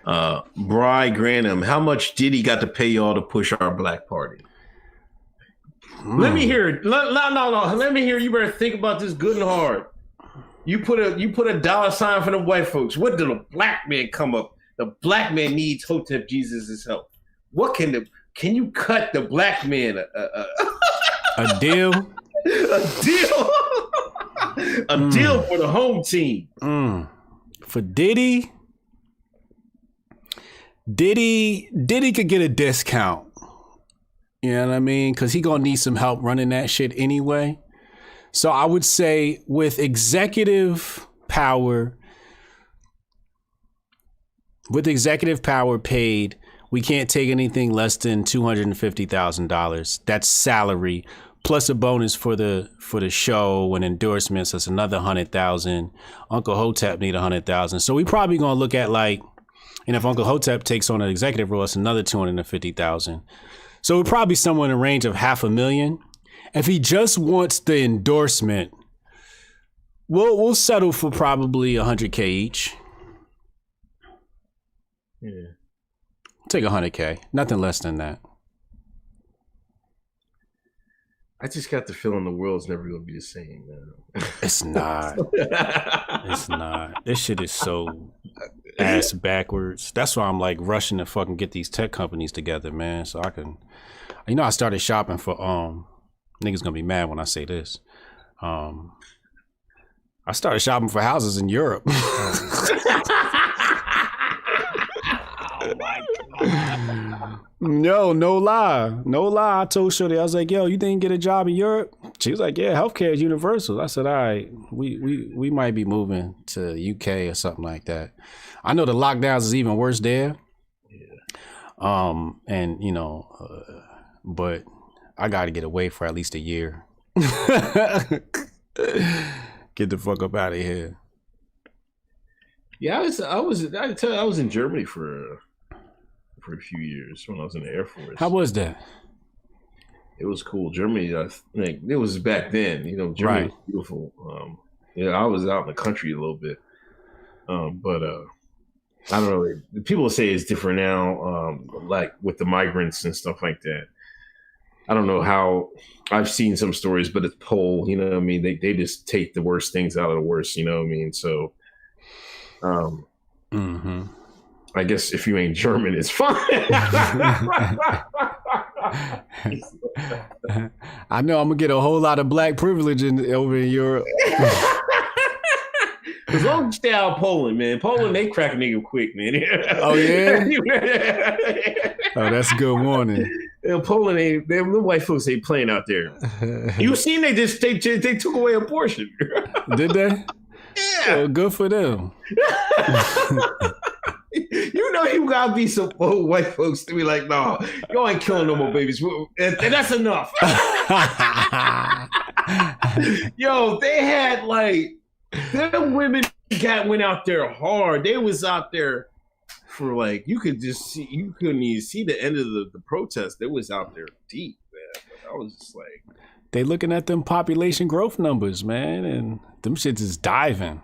Bry Granham, how much did he got to pay y'all to push our black party? Let me hear it. No. Let me hear. You better think about this good and hard. You put a dollar sign for the white folks. What did the black man come up? The black man needs Hotep Jesus' help. What can you cut the black man a deal? A deal for the home team. For Diddy could get a discount. You know what I mean? Because he gonna need some help running that shit anyway. So I would say with executive power paid, we can't take anything less than $250,000. That's salary plus a bonus for the show and endorsements. That's another $100,000. Uncle Hotep need $100,000. So we probably gonna look at and if Uncle Hotep takes on an executive role, it's another $250,000. So we're probably somewhere in the range of $500,000. If he just wants the endorsement, we'll settle for probably $100K each. Yeah. Take $100K, nothing less than that. I just got the feeling the world's never going to be the same, man. It's not. It's not. This shit is so ass backwards. That's why I'm rushing to fucking get these tech companies together, man. So I can, I started shopping for, niggas gonna be mad when I say this. I started shopping for houses in Europe. Yo, no lie. I told Shorty, I was like, yo, you didn't get a job in Europe? She was like, yeah, healthcare is universal. I said, all right, we might be moving to UK or something like that. I know the lockdowns is even worse there. And you know, but I got to get away for at least a year. Get the fuck up out of here. Yeah, I was in Germany for a few years when I was in the Air Force. How was that? It was cool. Germany, I think it was back then. You know, Germany was beautiful. I was out in the country a little bit, but I don't know. People say it's different now, like with the migrants and stuff like that. I don't know how. I've seen some stories, but it's poll. You know what I mean? They just take the worst things out of the worst. You know what I mean? So, I guess if you ain't German, it's fine. I know I'm gonna get a whole lot of black privilege over in Europe. As long as you stay out of Poland, man. Poland, they crack a nigga quick, man. Oh yeah. Oh, that's a good warning. Poland, the white folks ain't playing out there. You seen they took away abortion. Did they? Yeah. Well, good for them. You know you gotta be some old white folks to be like, no, you ain't killing no more babies. And that's enough. Yo, they had like them women went out there hard. They was out there for like you couldn't even see the end of the protest. They was out there deep, man. I was just like, they looking at them population growth numbers, man, and them shits is diving.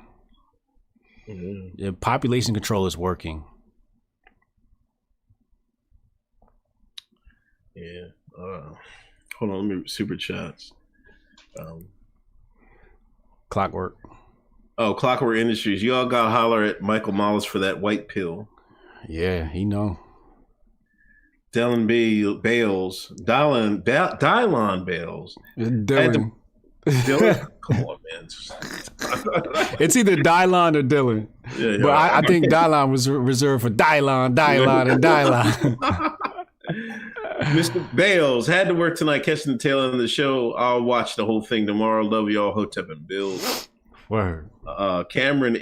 Mm-hmm. Yeah, population control is working. Yeah. Hold on, let me super chats. Clockwork. Oh, Clockwork Industries. Y'all gotta holler at Michael Mollis for that white pill. Yeah, he know. Dylan Bales. Dylan Bales. Dylan. Dylan? Come on, man. It's either Dylon or Dylan. Yeah, but I think Dylon was reserved for Dylon, and Dylon. Mr. Bales had to work tonight catching the tail end of the show. I'll watch the whole thing tomorrow. Love y'all, Hotep and Bill. Word. Cameron,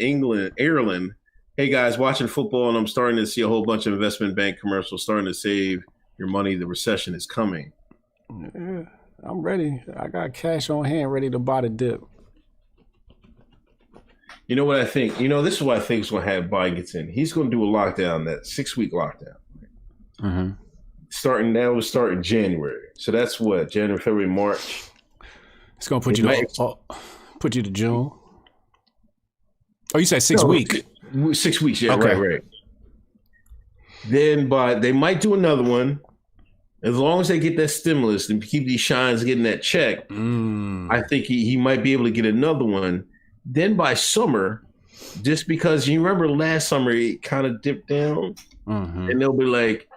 Ireland. Hey guys, watching football and I'm starting to see a whole bunch of investment bank commercials starting to save your money. The recession is coming. Yeah, I'm ready. I got cash on hand ready to buy the dip. You know what I think? You know, this is what I think is going to have Biden gets in. He's going to do a lockdown, that 6-week lockdown. Mm-hmm. Starting January. So that's what? January, February, March. It's going to put you to June. Oh, you said 6 weeks. 6 weeks, yeah, okay. Right. Then they might do another one. As long as they get that stimulus and keep these shines getting that check, I think he might be able to get another one. Then by summer, just because you remember last summer, it kind of dipped down. Mm-hmm. And they'll be like,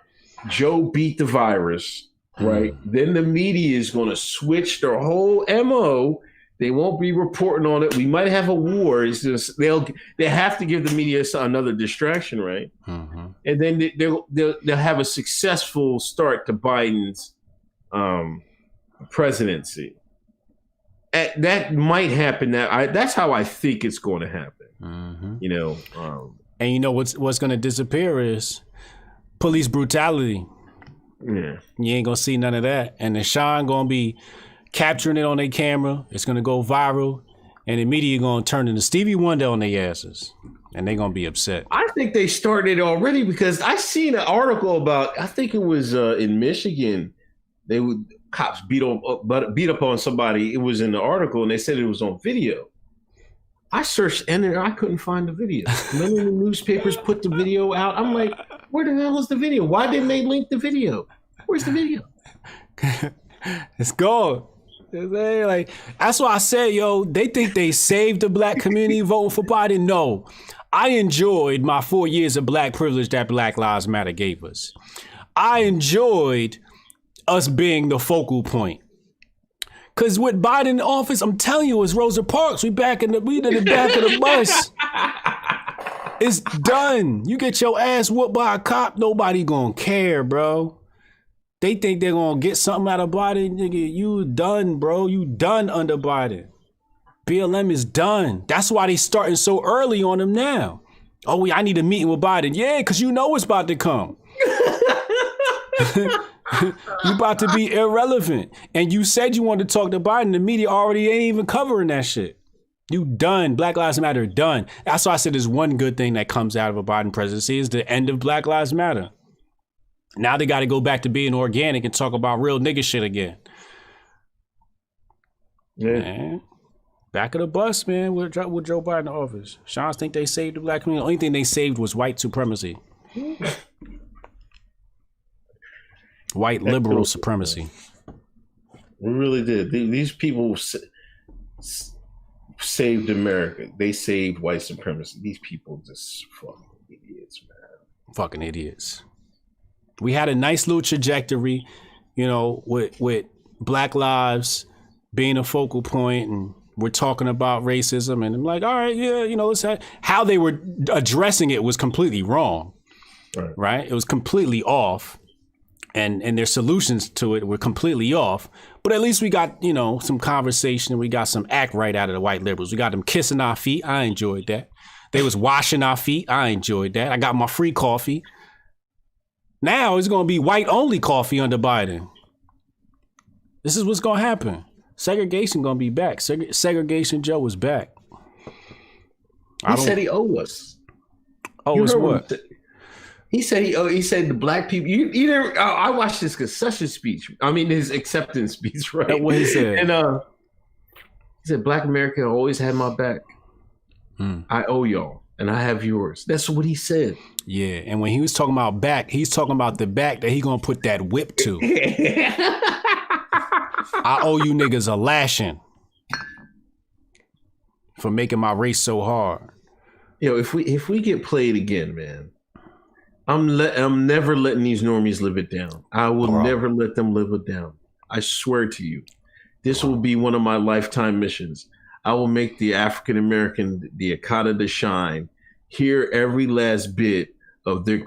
Joe beat the virus, right? Then the media is going to switch their whole MO. They won't be reporting on it. We might have a war. It's just they have to give the media another distraction, right? Mm-hmm. And then they'll have a successful start to Biden's presidency. That might happen. That's how I think it's going to happen. Mm-hmm. You know, and you know what's going to disappear is police brutality. Yeah, you ain't gonna see none of that, and the Sean gonna be capturing it on their camera. It's gonna go viral, and the media gonna turn into Stevie Wonder on their asses, and they gonna be upset. I think they started already because I seen an article about. I think it was in Michigan. Cops beat up on somebody. It was in the article, and they said it was on video. I searched and I couldn't find the video. Many of the newspapers put the video out. I'm like, where the hell is the video? Why didn't they link the video? Where's the video? It's gone. Like, that's why I said, yo, they think they saved the black community voting for Biden. No, I enjoyed my 4 years of black privilege that Black Lives Matter gave us. I enjoyed us being the focal point. Cause with Biden in office, I'm telling you, it's Rosa Parks. We in the back of the bus. It's done. You get your ass whooped by a cop, nobody gonna care, bro. They think they're gonna get something out of Biden. Nigga, you done, bro. You done under Biden. BLM is done. That's why they starting so early on them now. Oh, I need a meeting with Biden. Yeah, because you know it's about to come. You about to be irrelevant. And you said you wanted to talk to Biden. The media already ain't even covering that shit. You done. Black Lives Matter done. That's why I said there's one good thing that comes out of a Biden presidency is the end of Black Lives Matter. Now they got to go back to being organic and talk about real nigga shit again. Yeah. Man. Back of the bus, man, with Joe Biden in office. Sean think they saved the black community. The only thing they saved was white supremacy. White liberal supremacy. We really did. These people saved America. They saved white supremacy. These people just fucking idiots, man. Fucking idiots. We had a nice little trajectory, you know, with Black Lives being a focal point, and we're talking about racism, and I'm like, all right, yeah, you know, let's have, how they were addressing it was completely wrong, right? It was completely off. And their solutions to it were completely off. But at least we got, you know, some conversation, and we got some act right out of the white liberals. We got them kissing our feet. I enjoyed that. They was washing our feet. I enjoyed that. I got my free coffee. Now it's going to be white only coffee under Biden. This is what's going to happen. Segregation going to be back. Segregation Joe is back. He said he owed us. Oh, it's what? He said he said the black people. You never. I watched his concession speech. I mean his acceptance speech, right? That's what he said. And he said, "Black America always had my back. I owe y'all, and I have yours." That's what he said. Yeah, and when he was talking about back, he's talking about the back that he gonna put that whip to. I owe you niggas a lashing for making my race so hard. Yo, if we get played again, man. I'm never letting these normies live it down. I will never let them live it down. I swear to you. This will be one of my lifetime missions. I will make the African American the Akata to shine, hear every last bit of the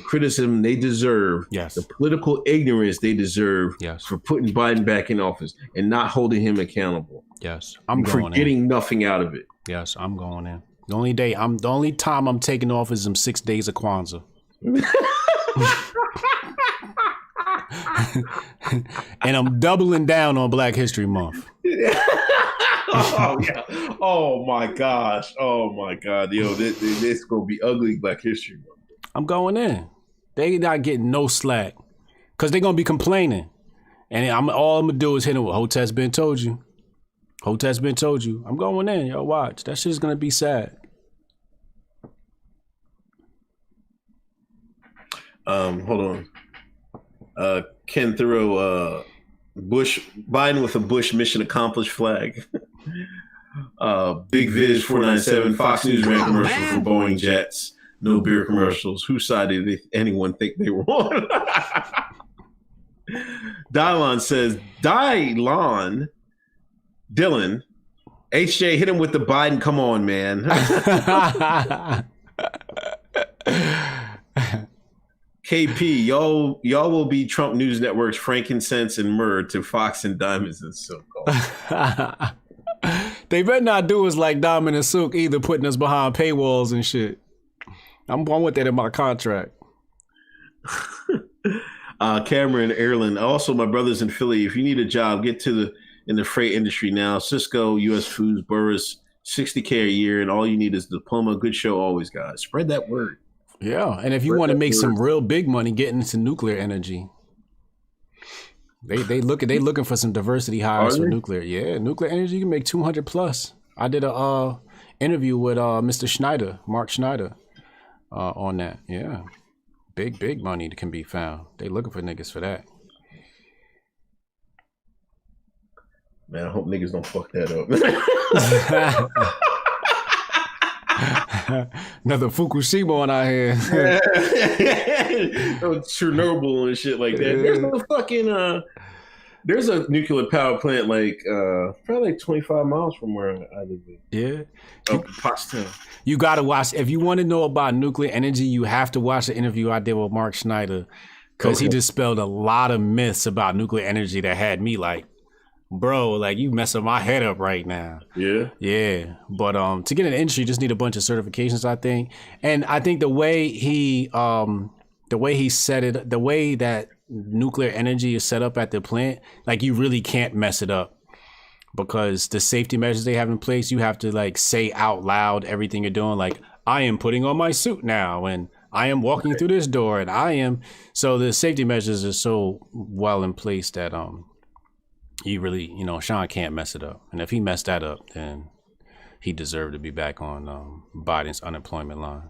criticism they deserve, the political ignorance they deserve for putting Biden back in office and not holding him accountable. Yes, I'm going for getting nothing out of it. Yes, I'm going in. The only time I'm taking off is them 6 days of Kwanzaa. And I'm doubling down on Black History Month. Oh yeah! Oh my gosh! Oh my God! Yo, this gonna be ugly Black History Month. I'm going in. They not getting no slack because they're gonna be complaining, and all I'm gonna do is hit them with Hoteps been told you. Hoteps been told you. I'm going in. Yo, watch. That shit's gonna be sad. Hold on. Ken Thoreau, Biden with a Bush mission accomplished flag. Big Viz 497, Fox News ran commercials for Boeing jets. No beer commercials. Whose side did anyone think they were on? Dylan says, Dylan, HJ, hit him with the Biden. Come on, man. KP, y'all will be Trump News Network's frankincense and myrrh to Fox and Diamonds and Silk. They better not do us like Diamond and Silk either, putting us behind paywalls and shit. I'm with that in my contract. Cameron, Ireland. Also, my brothers in Philly, if you need a job, get in the freight industry now. Cisco, U.S. Foods, Burris, $60K a year, and all you need is a diploma. Good show always, guys. Spread that word. Yeah, and if you want to make some real big money, get into nuclear energy. They looking for some diversity hires for nuclear. Yeah, nuclear energy, you can make 200 plus. I did a interview with Mr. Schneider, Mark Schneider, on that. Yeah, big money can be found. They looking for niggas for that. Man, I hope niggas don't fuck that up. Another Fukushima on our hands. Chernobyl and shit like that. There's no fucking there's a nuclear power plant like probably like 25 miles from where I live. Yeah. Pottstown. You gotta watch, if you want to know about nuclear energy, you have to watch the interview I did with Mark Schneider. because he dispelled a lot of myths about nuclear energy that had me like, bro, like you messing my head up right now. Yeah. But to get in the industry, you just need a bunch of certifications, I think. And I think the way he said it, the way that nuclear energy is set up at the plant, like you really can't mess it up, because the safety measures they have in place, you have to like say out loud everything you're doing. Like, I am putting on my suit now, and I am walking through this door, and I am. So the safety measures are so well in place that you really, Sean can't mess it up. And if he messed that up, then he deserved to be back on Biden's unemployment line.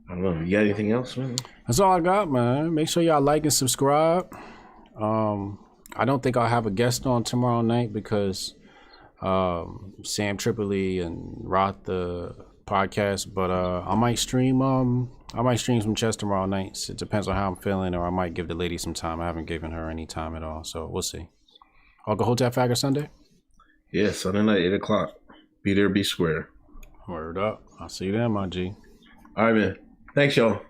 I don't know. You got anything else, man? That's all I got, man. Make sure y'all like and subscribe. I don't think I'll have a guest on tomorrow night because Sam Tripoli and Roth the podcast, but I might stream some chess tomorrow night. It depends on how I'm feeling, or I might give the lady some time. I haven't given her any time at all, so we'll see. Uncle Hotep Fagger Sunday? Yeah, Sunday night, 8 o'clock. Be there, be square. Word up. I'll see you then, my G. All right, man. Thanks, y'all.